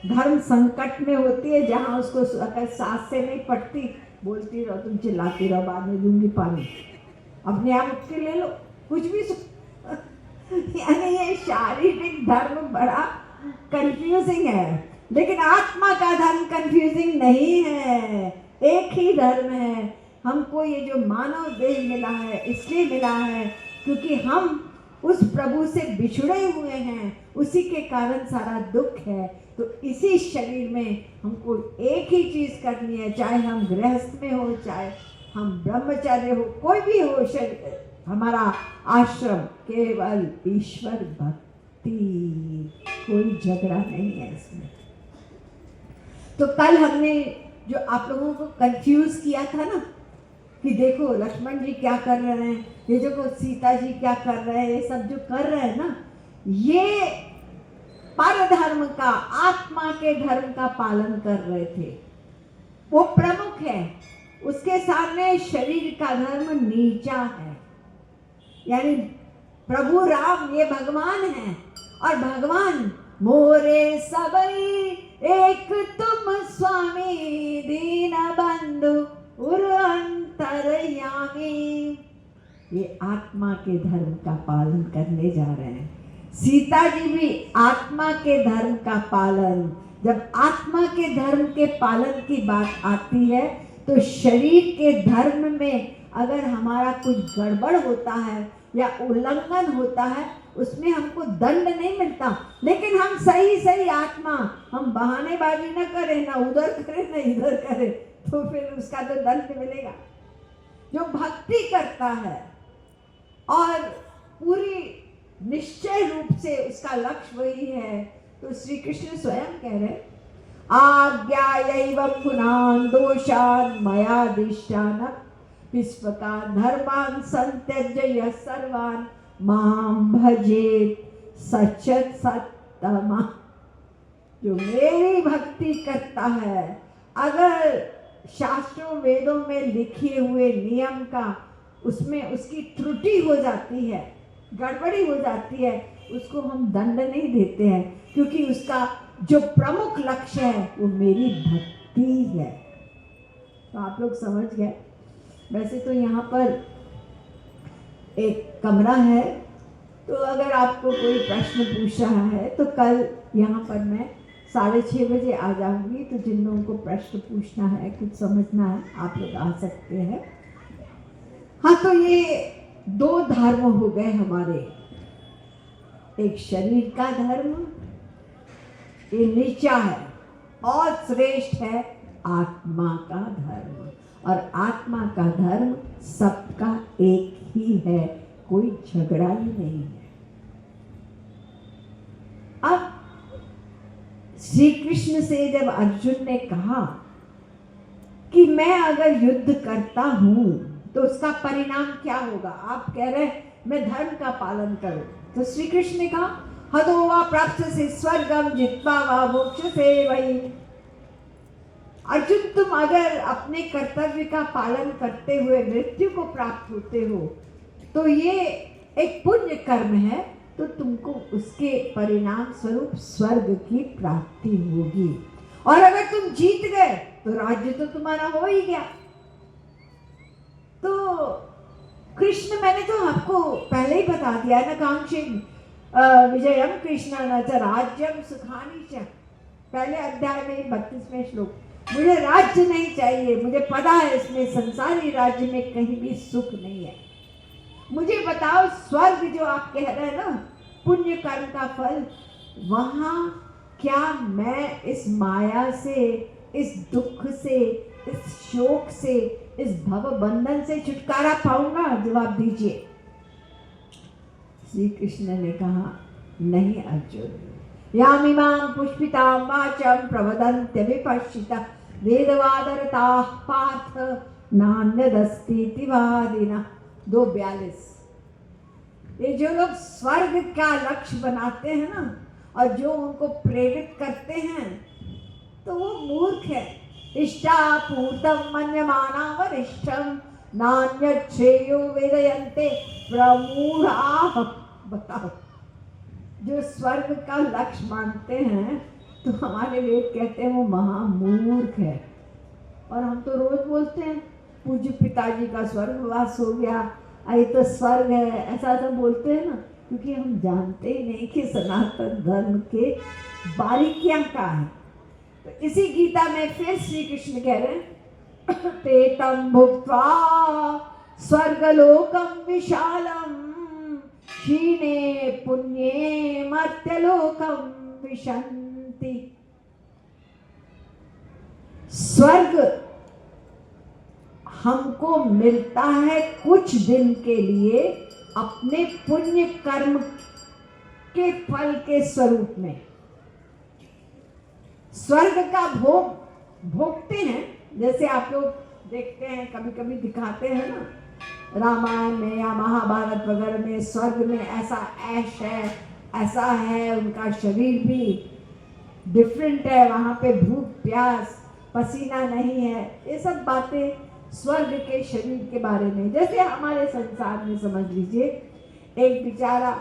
धर्म संकट में होती है, जहाँ उसको अगर सास से नहीं पटती, बोलती रहो, तुम चिल्लाती रहो, बाद में दूंगी पानी, अपने आप उठ के ले लो, कुछ भी यानी ये शारीरिक धर्म बड़ा कंफ्यूजिंग है। लेकिन आत्मा का धर्म कंफ्यूजिंग नहीं है, एक ही धर्म है। हमको ये जो मानव देह मिला है इसलिए मिला है क्योंकि हम उस प्रभु से बिछड़े हुए हैं, उसी के कारण सारा दुख है। तो इसी शरीर में हमको एक ही चीज करनी है, चाहे हम गृहस्थ में हो, चाहे हम ब्रह्मचर्य हो, कोई भी हो शरीर, हमारा आश्रम केवल ईश्वर भक्ति, कोई झगड़ा नहीं है इसमें। तो कल हमने जो आप लोगों को कंफ्यूज किया था ना कि देखो लक्ष्मण जी क्या कर रहे हैं, ये जो सीता जी क्या कर रहे हैं, ये सब जो कर रहे हैं ना, ये पर धर्म का, आत्मा के धर्म का पालन कर रहे थे। वो प्रमुख है, उसके सामने शरीर का धर्म नीचा है। यानी प्रभु राम ये भगवान है, और भगवान मोरे सबई एक तुम स्वामी, दीन बंधु उर अंतरयामी। ये आत्मा के धर्म का पालन करने जा रहे हैं। सीता जी भी आत्मा के धर्म का पालन। जब आत्मा के धर्म के पालन की बात आती है तो शरीर के धर्म में अगर हमारा कुछ गड़बड़ होता है या उल्लंघन होता है, उसमें हमको दंड नहीं मिलता, लेकिन हम सही सही आत्मा, हम बहानेबाजी न करें, ना उधर करें ना इधर करें, तो फिर उसका तो दंड मिलेगा। जो भक्ति करता है और पूरी निश्चय रूप से उसका लक्ष्य वही है, तो श्री कृष्ण स्वयं कह रहे आज्ञायैव पुनान् दोषान् मया दिष्टान् विश्वका धर्मान् संत्यज्य यः सर्वान् मां भजेत् सचत सत्तमा। जो मेरी भक्ति करता है, अगर शास्त्रों वेदों में लिखे हुए नियम का उसमें उसकी त्रुटि हो जाती है, गड़बड़ी हो जाती है, उसको हम दंड नहीं देते हैं, क्योंकि उसका जो प्रमुख लक्ष्य है वो मेरी भक्ति है। तो आप लोग समझ गए। वैसे तो यहाँ पर एक कमरा है, तो अगर आपको कोई प्रश्न पूछ रहा है तो कल यहाँ पर मैं 6:30 बजे आ जाऊंगी, तो जिन लोगों को प्रश्न पूछना है, कुछ समझना है, आप लोग आ सकते हैं। हाँ, तो ये 2 धर्म हो गए हमारे, एक शरीर का धर्म, ये नीचा है, और श्रेष्ठ है आत्मा का धर्म। और आत्मा का धर्म सबका एक ही है, कोई झगड़ा ही नहीं है। अब श्री कृष्ण से जब अर्जुन ने कहा कि मैं अगर युद्ध करता हूं तो उसका परिणाम क्या होगा, आप कह रहे हैं मैं धर्म का पालन करूं, तो श्री कृष्ण ने कहा हदो वा प्राप्स्यसि स्वर्गम जित्वा वा मोक्षसे वही। अर्जुन, तुम अगर अपने कर्तव्य का पालन करते हुए मृत्यु को प्राप्त होते हो तो ये एक पुण्य कर्म है, तो तुमको उसके परिणाम स्वरूप स्वर्ग की प्राप्ति होगी। और अगर तुम जीत गए तो राज्य तो तुम्हारा हो ही गया। तो कृष्ण, मैंने तो आपको पहले ही बता दिया ना, कांक्षी विजयम कृष्ण न च राज्यम सुखानी च, पहले अध्याय में 32वें श्लोक। मुझे राज्य नहीं चाहिए, मुझे पता है इसमें संसारी राज्य में कहीं भी सुख नहीं है। मुझे बताओ स्वर्ग जो आप कह रहे हैं ना, पुण्य कर्म का फल, वहां क्या मैं इस माया से, इस दुख से, इस शोक से, इस भव बंधन से छुटकारा पाऊंगा? जवाब दीजिए। श्री कृष्ण ने कहा नहीं अर्जुन, यामिमां पुष्पितां वाचं प्रवदन्त्य विपश्चिता वेदवादरताः पार्थ नान्यदस्तीति वादिनः। 2:42। ये जो लोग स्वर्ग का लक्ष्य बनाते हैं ना, और जो उनको प्रेरित करते हैं, तो वो मूर्ख है। इष्टापूर्तं मन्यमाना वरिष्ठं नान्यत् श्रेयो वेदयन्ते प्रमूढ़ाः। बताओ, जो स्वर्ग का लक्ष्य मानते हैं, तो हमारे वेद कहते हैं वो महामूर्ख है। और हम तो रोज बोलते हैं पूज्य पिताजी का स्वर्गवास हो गया, ये तो स्वर्ग है, ऐसा तो बोलते हैं ना, क्योंकि हम जानते ही नहीं कि सनातन धर्म के बारीकियां क्या है। तो इसी गीता में फिर श्री कृष्ण कह रहे हैं तेतम भुक्त्वा स्वर्गलोकम विशालम क्षीणे पुण्ये मर्त्यलोकम विशन्ति। स्वर्ग हमको मिलता है कुछ दिन के लिए अपने पुण्य कर्म के फल के स्वरूप में। स्वर्ग का भोग भोगते हैं, जैसे आप लोग देखते हैं, कभी कभी दिखाते हैं ना, रामायण में या महाभारत वगैरह में, स्वर्ग में ऐसा ऐश है, ऐसा है, उनका शरीर भी डिफरेंट है, वहाँ पे भूख प्यास पसीना नहीं है, ये सब बातें स्वर्ग के शरीर के बारे में। जैसे हमारे संसार में समझ लीजिए, एक बेचारा,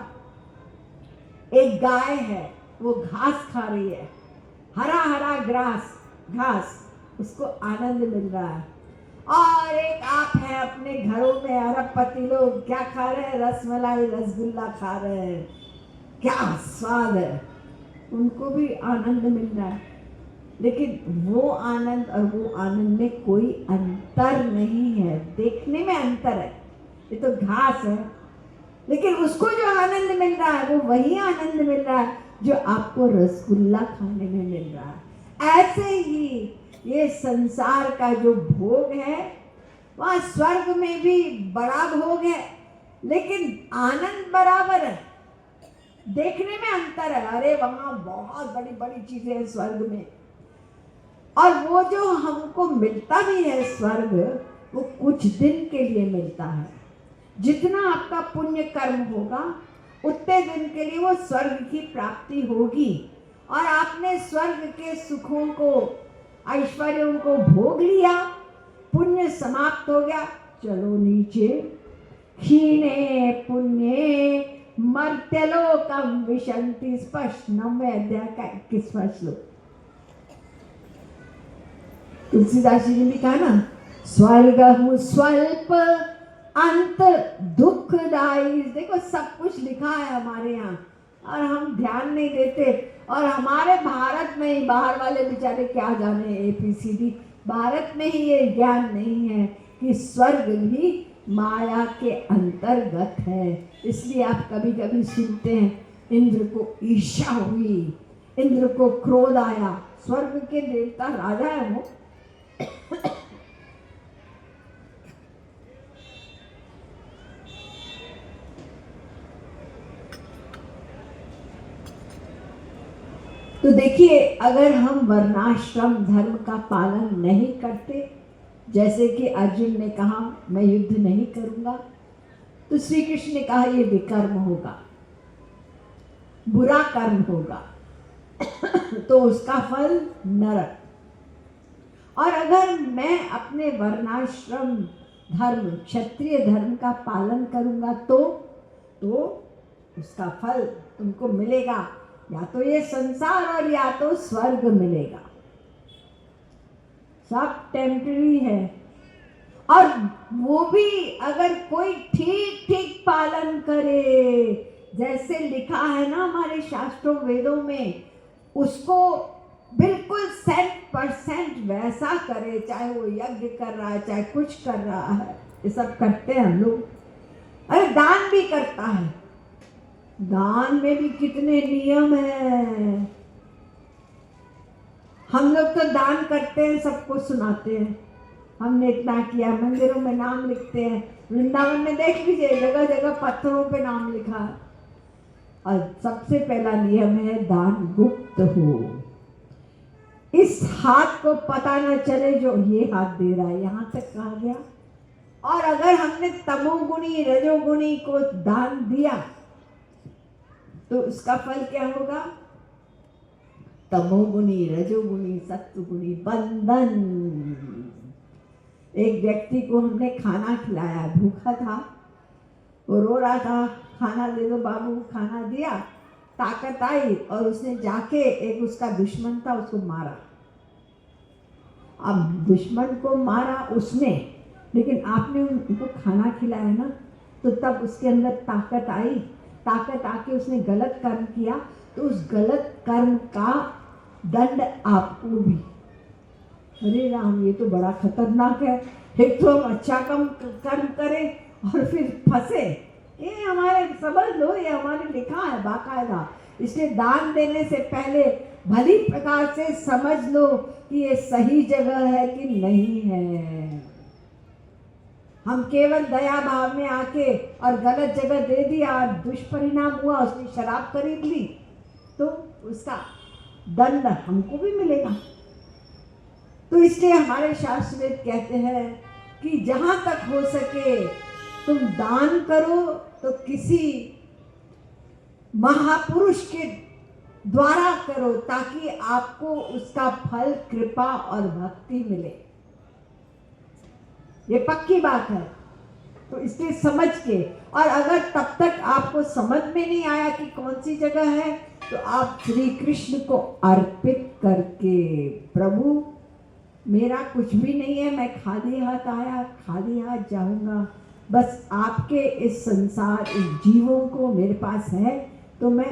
एक गाय है, वो घास खा रही है, हरा हरा घास, उसको आनंद मिल रहा है। और एक आप हैं अपने घरों में अरबपति लोग, क्या खा रहे हैं? रसमलाई रसगुल्ला खा रहे हैं, क्या स्वाद है, उनको भी आनंद मिल रहा है। लेकिन वो आनंद और वो आनंद में कोई अंतर नहीं है, देखने में अंतर है, ये तो घास है, लेकिन उसको जो आनंद मिल रहा है वो वही आनंद मिल रहा है जो आपको रसगुल्ला खाने में मिल रहा है। ऐसे ही ये संसार का जो भोग है, वहाँ स्वर्ग में भी बड़ा भोग है, लेकिन आनंद बराबर है, देखने में अंतर है। अरे वहाँ बहुत बड़ी बड़ी चीजें हैं स्वर्ग में, और वो जो हमको मिलता भी है स्वर्ग, वो कुछ दिन के लिए मिलता है। जितना आपका पुण्य कर्म होगा उतने दिन के लिए वो स्वर्ग की प्राप्ति होगी, और आपने स्वर्ग के सुखों को, ऐश्वर्यों को भोग लिया, पुण्य समाप्त हो गया, चलो नीचे। क्षीणे पुण्ये मर्त्यलोकम विशन्ति, स्पष्ट 9वें अध्याय का 21वां श्लोक। तुलसीदास जी ने भी कहा ना, स्वर्ग स्वल्प अंत दुखदायी। देखो सब कुछ लिखा है हमारे यहाँ, और हम ध्यान नहीं देते। और हमारे भारत में ही, बाहर वाले बेचारे क्या जाने ABCD, भारत में ही ये ज्ञान नहीं है कि स्वर्ग भी माया के अंतर्गत है। इसलिए आप कभी कभी सुनते हैं, इंद्र को ईर्ष्या हुई, इंद्र को क्रोध आया। स्वर्ग के देवता राजा है वो। तो देखिए, अगर हम वर्णाश्रम धर्म का पालन नहीं करते, जैसे कि अर्जुन ने कहा मैं युद्ध नहीं करूंगा, तो श्री कृष्ण ने कहा ये विकर्म होगा, बुरा कर्म होगा, तो उसका फल नरक। और अगर मैं अपने वर्णाश्रम धर्म, क्षत्रिय धर्म का पालन करूंगा तो उसका फल तुमको मिलेगा, या तो ये संसार और या तो स्वर्ग मिलेगा। सब टेम्पररी है। और वो भी अगर कोई ठीक ठीक पालन करे, जैसे लिखा है ना हमारे शास्त्रों वेदों में, उसको बिल्कुल 100% वैसा करे, चाहे वो यज्ञ कर रहा है, चाहे कुछ कर रहा है, ये सब करते हैं हम लोग। अरे दान भी करता है, दान में भी कितने नियम है। हम लोग तो दान करते हैं, सबको सुनाते हैं, हमने इतना किया, मंदिरों में नाम लिखते हैं। वृंदावन में देख लीजिए, जगह जगह पत्थरों पे नाम लिखा है। और सबसे पहला नियम है दान गुप्त हो, इस हाथ को पता न चले जो ये हाथ दे रहा है, यहाँ तक कहा गया। और अगर हमने तमोगुणी रजोगुणी को दान दिया तो उसका फल क्या होगा? तमोगुणी रजोगुणी सत्वगुणी बंधन। एक व्यक्ति को हमने खाना खिलाया, भूखा था, वो रो रहा था, खाना दे दो बाबू, खाना दिया, ताकत आई और उसने जाके एक उसका दुश्मन था उसको मारा। अब दुश्मन को मारा उसने, लेकिन आपने उनको खाना खिलाया ना, तो तब उसके अंदर ताकत आई, ताकत आके उसने गलत कर्म किया, तो उस गलत कर्म का दंड आपको भी। अरे राम, ये तो बड़ा खतरनाक है। एक तो हम अच्छा कर्म करें और फिर फंसे। ये हमारे, समझ लो, ये हमारे लिखा है बाकायदा। इसलिए दान देने से पहले भली प्रकार से समझ लो कि ये सही जगह है कि नहीं है। हम केवल दया भाव में आके और गलत जगह दे दिया और दुष्परिणाम हुआ, उसने शराब खरीद ली, तो उसका दंड हमको भी मिलेगा। तो इसलिए हमारे शास्त्र में कहते हैं कि जहां तक हो सके तुम दान करो तो किसी महापुरुष के द्वारा करो, ताकि आपको उसका फल कृपा और भक्ति मिले। ये पक्की बात है। तो इसलिए समझ के, और अगर तब तक आपको समझ में नहीं आया कि कौन सी जगह है, तो आप श्री कृष्ण को अर्पित करके, प्रभु मेरा कुछ भी नहीं है, मैं खाली हाथ आया, खाली हाथ जाऊंगा, बस आपके इस संसार, इस जीवों को मेरे पास है तो मैं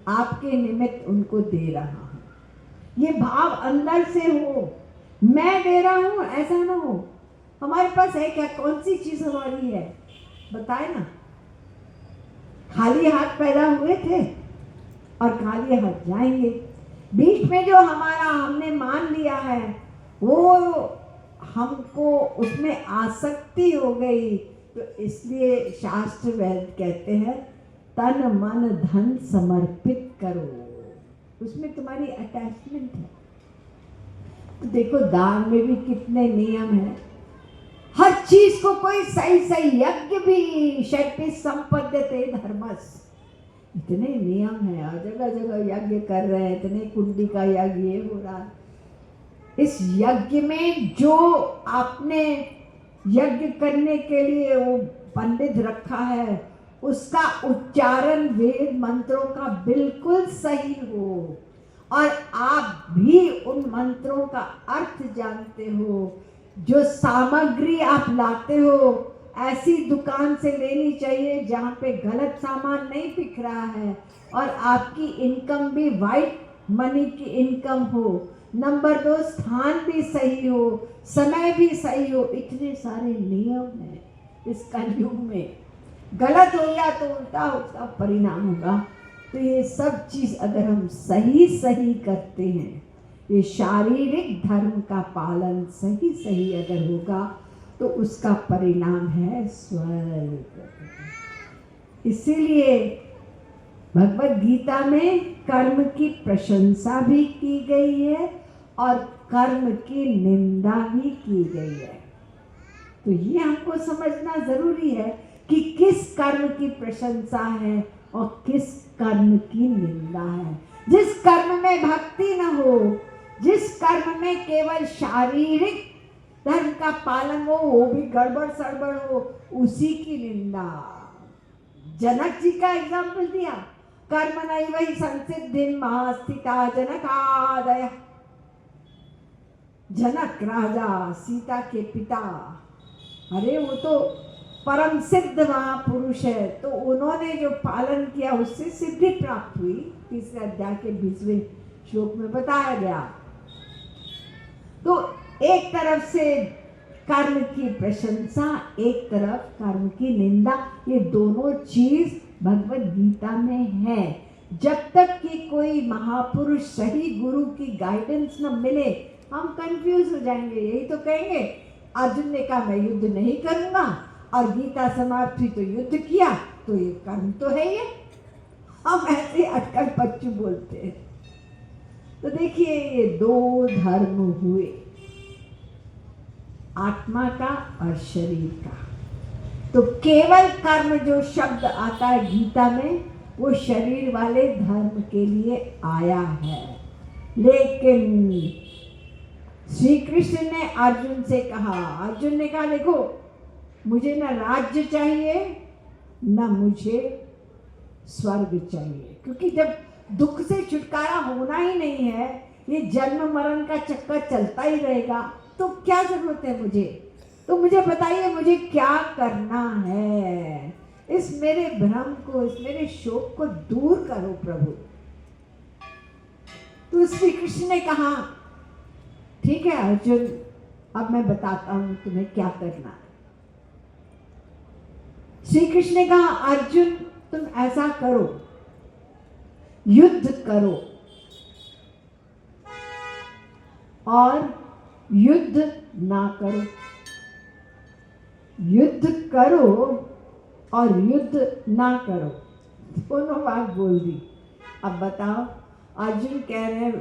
आपके निमित्त उनको दे रहा हूँ। ये भाव अंदर से हो, मैं दे रहा हूँ ऐसा ना हो। हमारे पास है क्या, कौन सी चीज हमारी है बताए ना। खाली हाथ पैदा हुए थे और खाली हाथ जाएंगे। बीच में जो हमारा हमने मान लिया है वो हमको उसमें आसक्ति हो गई, तो इसलिए शास्त्र वेद कहते हैं तन मन धन समर्पित करो, उसमें तुम्हारी अटैचमेंट है। तो देखो दान में भी कितने नियम हैं, हर चीज को कोई सही सही, यज्ञ भी शक्ति संपद्यते धर्मस, इतने नियम है और जगह जगह यज्ञ कर रहे हैं, इतने कुंडी का यज्ञ ये हो रहा है। इस यज्ञ में जो आपने यज्ञ करने के लिए वो पंडित रखा है उसका उच्चारण वेद मंत्रों का बिल्कुल सही हो और आप भी उन मंत्रों का अर्थ जानते हो। जो सामग्री आप लाते हो ऐसी दुकान से लेनी चाहिए जहाँ पे गलत सामान नहीं बिक रहा है और आपकी इनकम भी वाइट मनी की इनकम हो। नंबर 2, स्थान भी सही हो, समय भी सही हो। इतने सारे नियम हैं इस कलयुग में। गलत हो गया तो उल्टा उसका परिणाम होगा। तो ये सब चीज अगर हम सही सही करते हैं, ये शारीरिक धर्म का पालन सही सही अगर होगा तो उसका परिणाम है स्वर्ग। इसीलिए भगवत गीता में कर्म की प्रशंसा भी की गई है और कर्म की निंदा भी की गई है। तो ये हमको समझना जरूरी है कि किस कर्म की प्रशंसा है और किस कर्म की निंदा है। जिस कर्म में भक्ति न हो, जिस कर्म में केवल शारीरिक धर्म का पालन हो, वो भी गड़बड़ सड़बड़ हो, उसी की निंदा। जनक जी का एग्जाम्पल दिया, कर्म नहीं वही संसिद्धिं महास्थिता जनकादय। जनक राजा, सीता के पिता, अरे वो तो परम सिद्ध महापुरुष है, तो उन्होंने जो पालन किया उससे सिद्धि प्राप्त हुई। तीसरे अध्याय के 20वें श्लोक में बताया गया। तो एक तरफ से कर्म की प्रशंसा, एक तरफ कर्म की निंदा, ये दोनों चीज भगवत गीता में है। जब तक कि कोई महापुरुष सही गुरु की गाइडेंस न मिले हम कंफ्यूज हो जाएंगे। यही तो कहेंगे, अर्जुन ने कहा मैं युद्ध नहीं करूंगा और गीता समाप्त हुई तो युद्ध किया, तो ये कर्म तो है ये। हम ऐसे अटकल पच्चू बोलते हैं। तो देखिए ये दो धर्म हुए, आत्मा का और शरीर का। तो केवल कर्म जो शब्द आता है गीता में वो शरीर वाले धर्म के लिए आया है। लेकिन श्री कृष्ण ने अर्जुन से कहा, अर्जुन ने कहा देखो मुझे ना राज्य चाहिए ना मुझे स्वर्ग चाहिए, क्योंकि जब दुख से छुटकारा होना ही नहीं है, ये जन्म मरण का चक्कर चलता ही रहेगा, तो क्या जरूरत है मुझे। तो मुझे बताइए मुझे क्या करना है। इस मेरे भ्रम को, इस मेरे शोक को दूर करो प्रभु। तो श्री कृष्ण ने कहा ठीक है अर्जुन, अब मैं बताता हूं तुम्हें क्या करना है। श्री कृष्ण ने कहा अर्जुन तुम ऐसा करो, युद्ध करो और युद्ध ना करो, युद्ध करो और युद्ध ना करो, दोनों बात बोल दी। अब बताओ, अर्जुन कह रहे हैं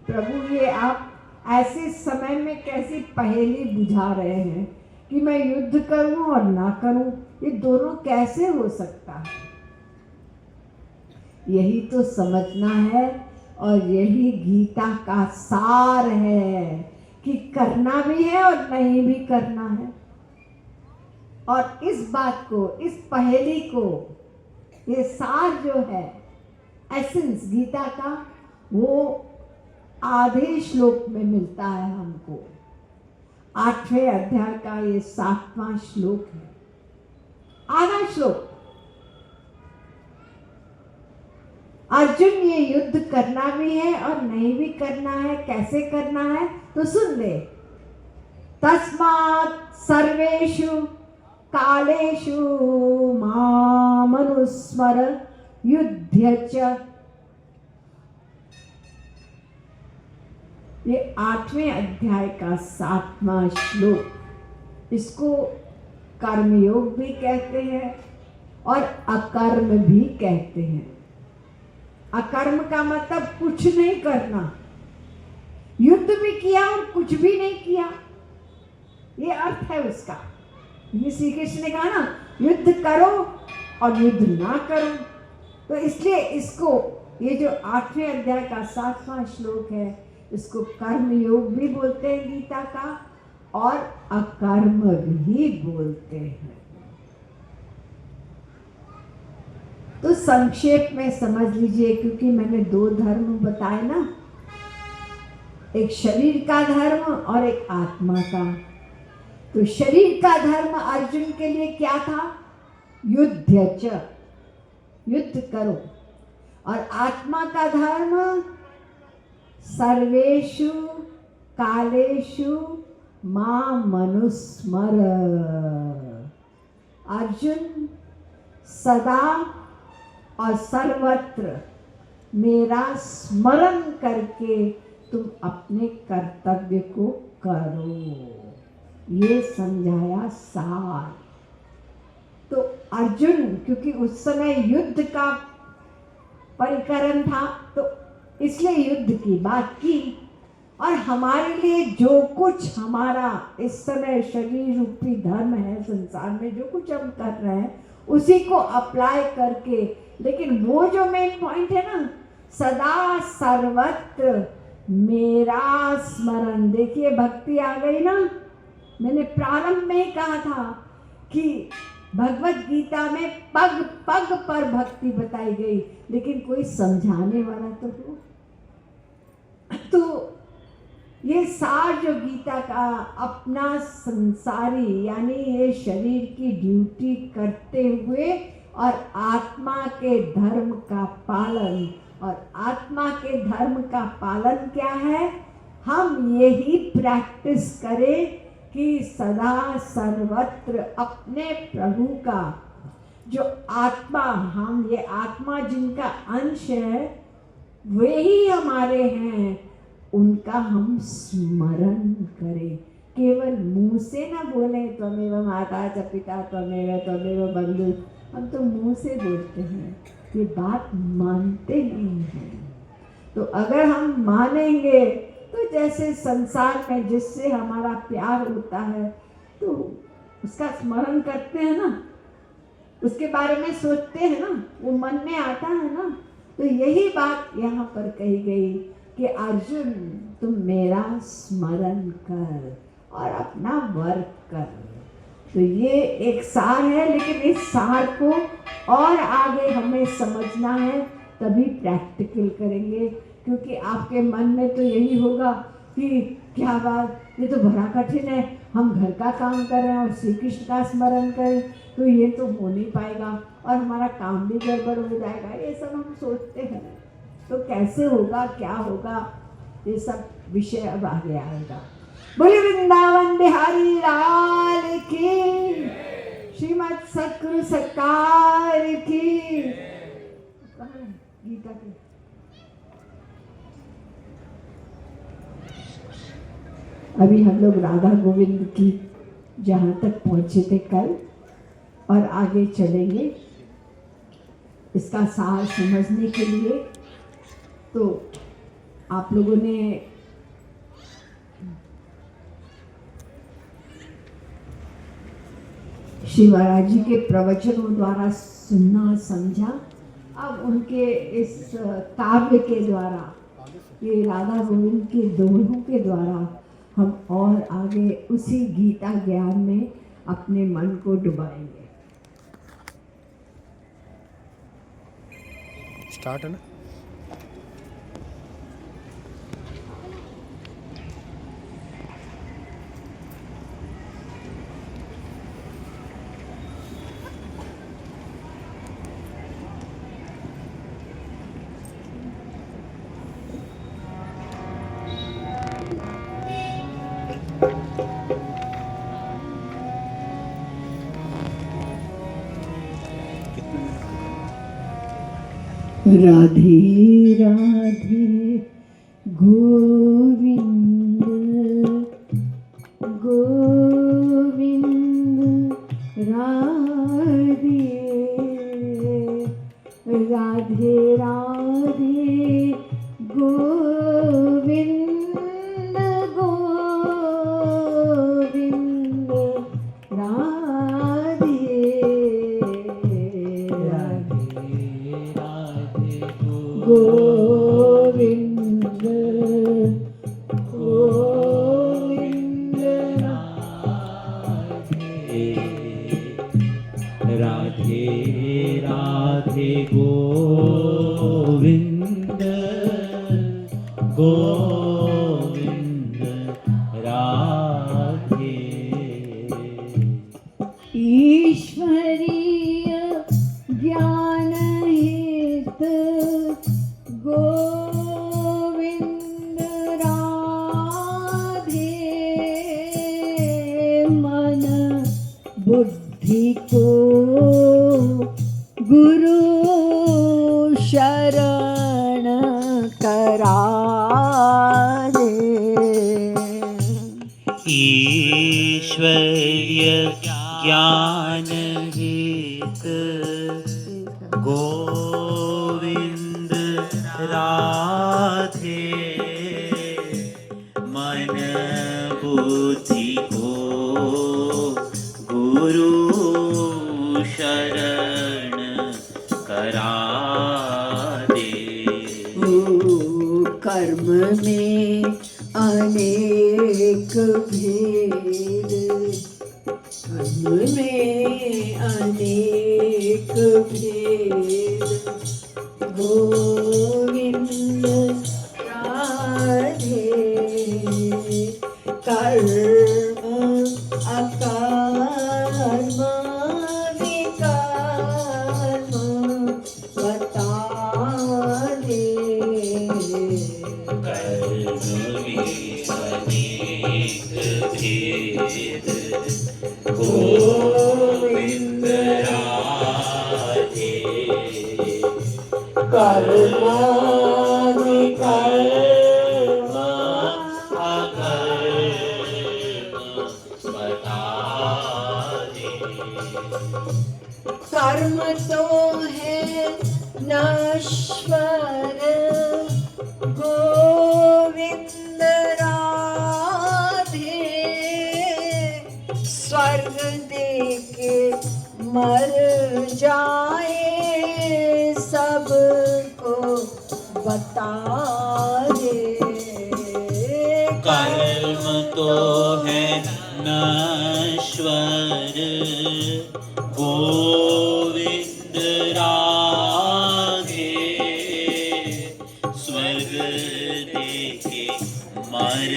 प्रभु ये आप ऐसे समय में कैसी पहेली बुझा रहे हैं कि मैं युद्ध करूं और ना करूं, ये दोनों कैसे हो सकता है। यही तो समझना है और यही गीता का सार है कि करना भी है और नहीं भी करना है। और इस बात को, इस पहेली को, ये सार जो है एसेंस गीता का वो आधे श्लोक में मिलता है हमको। 8वें अध्याय का ये 7वां श्लोक है, आधा श्लोक। अर्जुन ये युद्ध करना भी है और नहीं भी करना है, कैसे करना है तो सुन ले। तस्मात् सर्वेषु कालेषु मामनुस्मर युध्य च। ये 8वें अध्याय का 7वां श्लोक। इसको कर्मयोग भी कहते हैं और अकर्म भी कहते हैं। अकर्म का मतलब कुछ नहीं करना, युद्ध भी किया और कुछ भी नहीं किया, ये अर्थ है उसका। ये श्री कृष्ण ने कहा ना, युद्ध करो और युद्ध ना करो। तो इसलिए इसको, ये जो 8वें अध्याय का 7वां श्लोक है, इसको कर्म योग भी बोलते हैं गीता का, और अकर्म भी बोलते हैं। तो संक्षेप में समझ लीजिए, क्योंकि मैंने 2 धर्म बताए ना, एक शरीर का धर्म और एक आत्मा का। तो शरीर का धर्म अर्जुन के लिए क्या था? युद्ध च, युद्ध करो। और आत्मा का धर्म सर्वेषु कालेषु मां मनुस्मर। अर्जुन सदा और सर्वत्र मेरा स्मरण करके तुम अपने कर्तव्य को करो, ये समझाया सार। तो अर्जुन, क्योंकि उस समय युद्ध का परिकरण था, तो इसलिए युद्ध की बात की। और हमारे लिए जो कुछ हमारा इस समय शरीर रूपी धर्म है, संसार में जो कुछ हम कर रहे हैं उसी को अप्लाई करके, लेकिन वो जो मेन पॉइंट है ना, सदा सर्वत्र मेरा स्मरण। देखिए भक्ति आ गई ना। मैंने प्रारंभ में ही कहा था कि भगवत गीता में पग पग पर भक्ति बताई गई, लेकिन कोई समझाने वाला तो हो। तो ये सार जो गीता का अपना संसारी, यानी ये शरीर की ड्यूटी करते हुए और आत्मा के धर्म का पालन। और आत्मा के धर्म का पालन क्या है? हम यही प्रैक्टिस करें कि सदा सर्वत्र अपने प्रभु का जो आत्मा, हम ये आत्मा जिनका अंश है वे ही हमारे हैं, उनका हम स्मरण करें। केवल मुंह से ना बोले त्वमेव माता च पिता त्वमेव बंधु, हम तो मुंह से बोलते हैं, ये बात मानते नहीं हैं। तो अगर हम मानेंगे तो जैसे संसार में जिससे हमारा प्यार होता है तो उसका स्मरण करते हैं ना, उसके बारे में सोचते हैं ना, वो मन में आता है ना। तो यही बात यहाँ पर कही गई कि अर्जुन तुम मेरा स्मरण कर और अपना वर्क कर। तो ये एक सार है, लेकिन इस सार को और आगे हमें समझना है, तभी प्रैक्टिकल करेंगे। क्योंकि आपके मन में तो यही होगा कि क्या बात, ये तो बड़ा कठिन है, हम घर का काम कर रहे हैं और श्री कृष्ण का स्मरण करें तो ये तो हो नहीं पाएगा और हमारा काम भी गड़बड़ हो जाएगा, ये सब हम सोचते हैं। तो कैसे होगा, क्या होगा, ये सब विषय अब आगे आएगा। बोले वृंदावन बिहारी लाल की, श्रीमद सतगुरु सरकार की। गीता की अभी हम लोग राधा गोविंद की जहाँ तक पहुँचे थे कल, और आगे चलेंगे इसका सार समझने के लिए। तो आप लोगों ने श्री महाराज जी के प्रवचनों द्वारा सुनना समझा। अब उनके इस काव्य के द्वारा, ये राधा गोविंद के दोहों के द्वारा हम और आगे उसी गीता ज्ञान में अपने मन को डुबाएंगे। स्टार्ट है ना। राधे राधे गोविंद गोविंद राधे राधे राधे गोविंद गोविंद राधे गोविंद गोविंद राधे राधे गोविंद गोविंद राधे ईश्वरीय ज्ञान हित गोविंद राधे मन बुद्धि को गुरु शरण करा दे ईश्वरीय ज्ञान हित गोविंद राधे मन बुद्धि को गुरु शरण करा दे। कर्म में अनेक भेद कर्म में अनेक भेद गोविंद राधे कर्म अकर्म विकर्म बता दे कर्म में अनेक भेद गोविंद राधे कर्म कर्म अकर्म बता दे। कर्म तो है नश्वर गोविंद राधे स्वर्ग देके मर जाए सबको बता दे कर्म तो है नश्वर गोविंद राधे स्वर्ग देके मर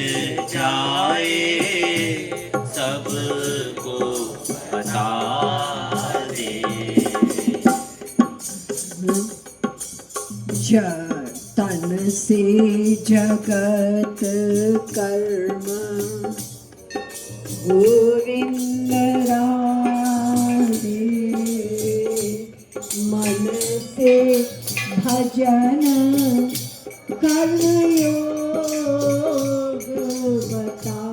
जाए सबको बता दे। तन से जगत कर्म गोविंद राधे मन से भजन कर्मयोग बता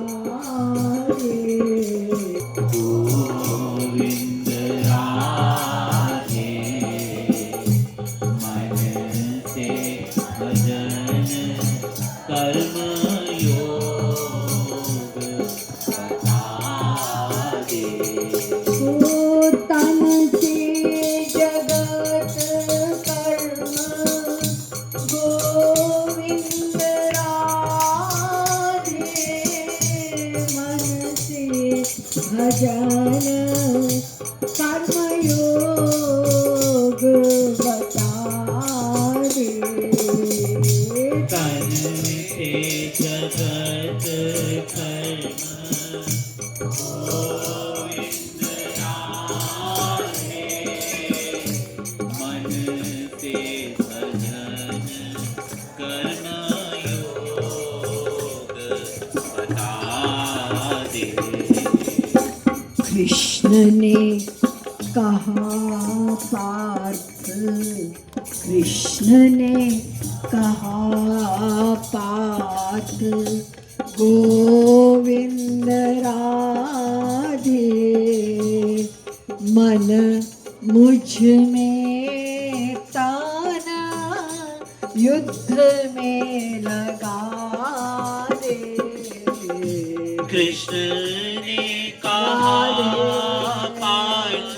दे गोविंद राधे मन से भजन कर्म योग बता दे। तन से जगत कर्म गोविंद राधे मन से भजन कर्मयोग बता दे तन से जगत कर्म गोविंद राधे मन से भजन कर्म योग बता दे। कृष्ण ने कहा पार्थ कृष्ण ने कहा पार्थ गोविंद राधे मन मुझ में ताना युद्ध में लगा दे। कृष्ण ने कहा पार्थ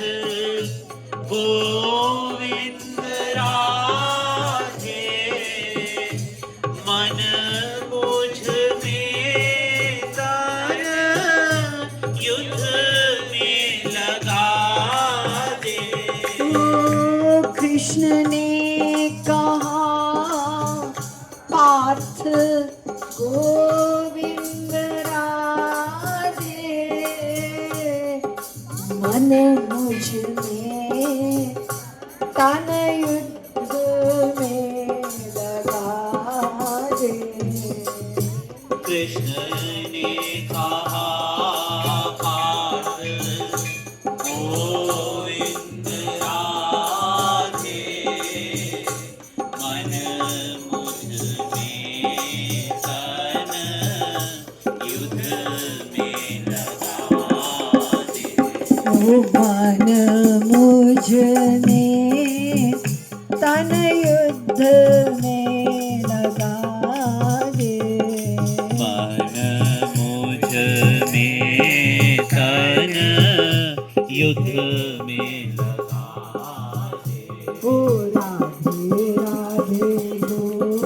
गोविंद राधे मन मुझ में ताना युद्ध में लगा दे। कृष्ण ने कहा पार्थ गोविंद राधे मन मुझ में तन युद्ध में लगा दे। कृष्ण ने कहा पार्थ गोविंद राधे मन मुझ में तन युद्ध में लगा दे। मन मुझ में तन युद्ध में लगा दे। मन मुझ में तन युद्ध में लगा दे। ओ राधे राधे गोविंद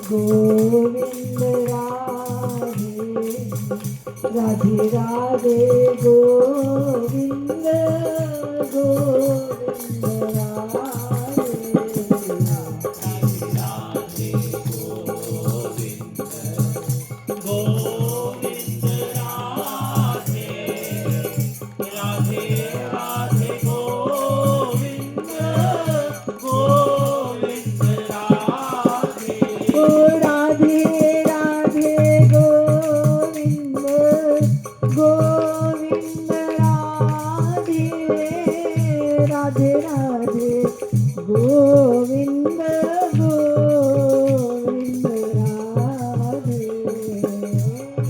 गोविंद राधे राधे राधे गोविंद गोविंद राधे गोविंद गोविंद राधे राधे राधे गोविंद गोविंद राधे। ओ राधे राधे गोविंद गोविंद राधे राधे राधे गोविंद गोविंद राधे।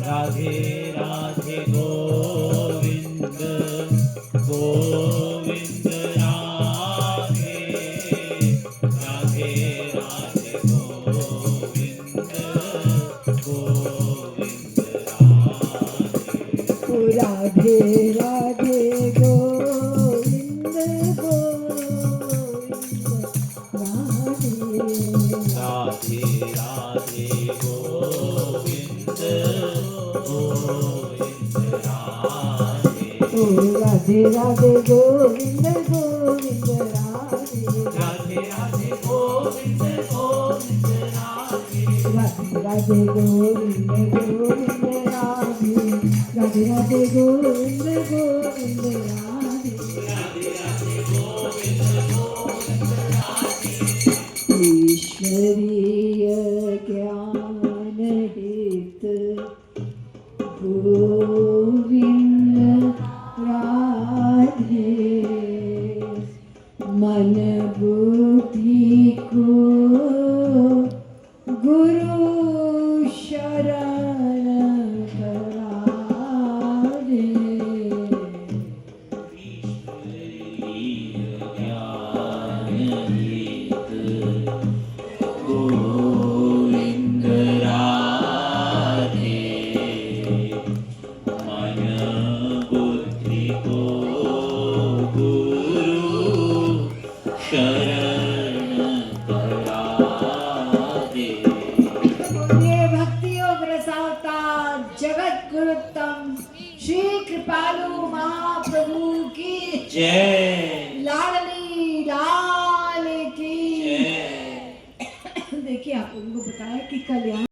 राधे राधे गोविंद गोविंद राधे राधे राधे गोविंद गोविंद राधे। ओ राधे राधे गोविंद गोविंद राधे। राधे राधे गोविंद गोविंद राधे। ओ राधे राधे गोविंद गोविंद राधे। राधे राधे गोविंद गोविंद राधे। राधे राधे गोविंद गोविंद राधे राधे राधे गोविंद गोविंद राधे। राधे राधे गोविंद गोविंद राधे। ईश्वरीय ज्ञान हित गोविंद राधे मन बुद्धि को गुरु शरण करा दे। गोविंद राधे मन बुद्धि को गुरु शरण करा दे। ये भक्ति योग रसावतार जगत गुरुत्तम श्री कृपालु महाप्रभु की जय। लाडली लाल की जय। देखिए आप उनको बताया कि कल्याण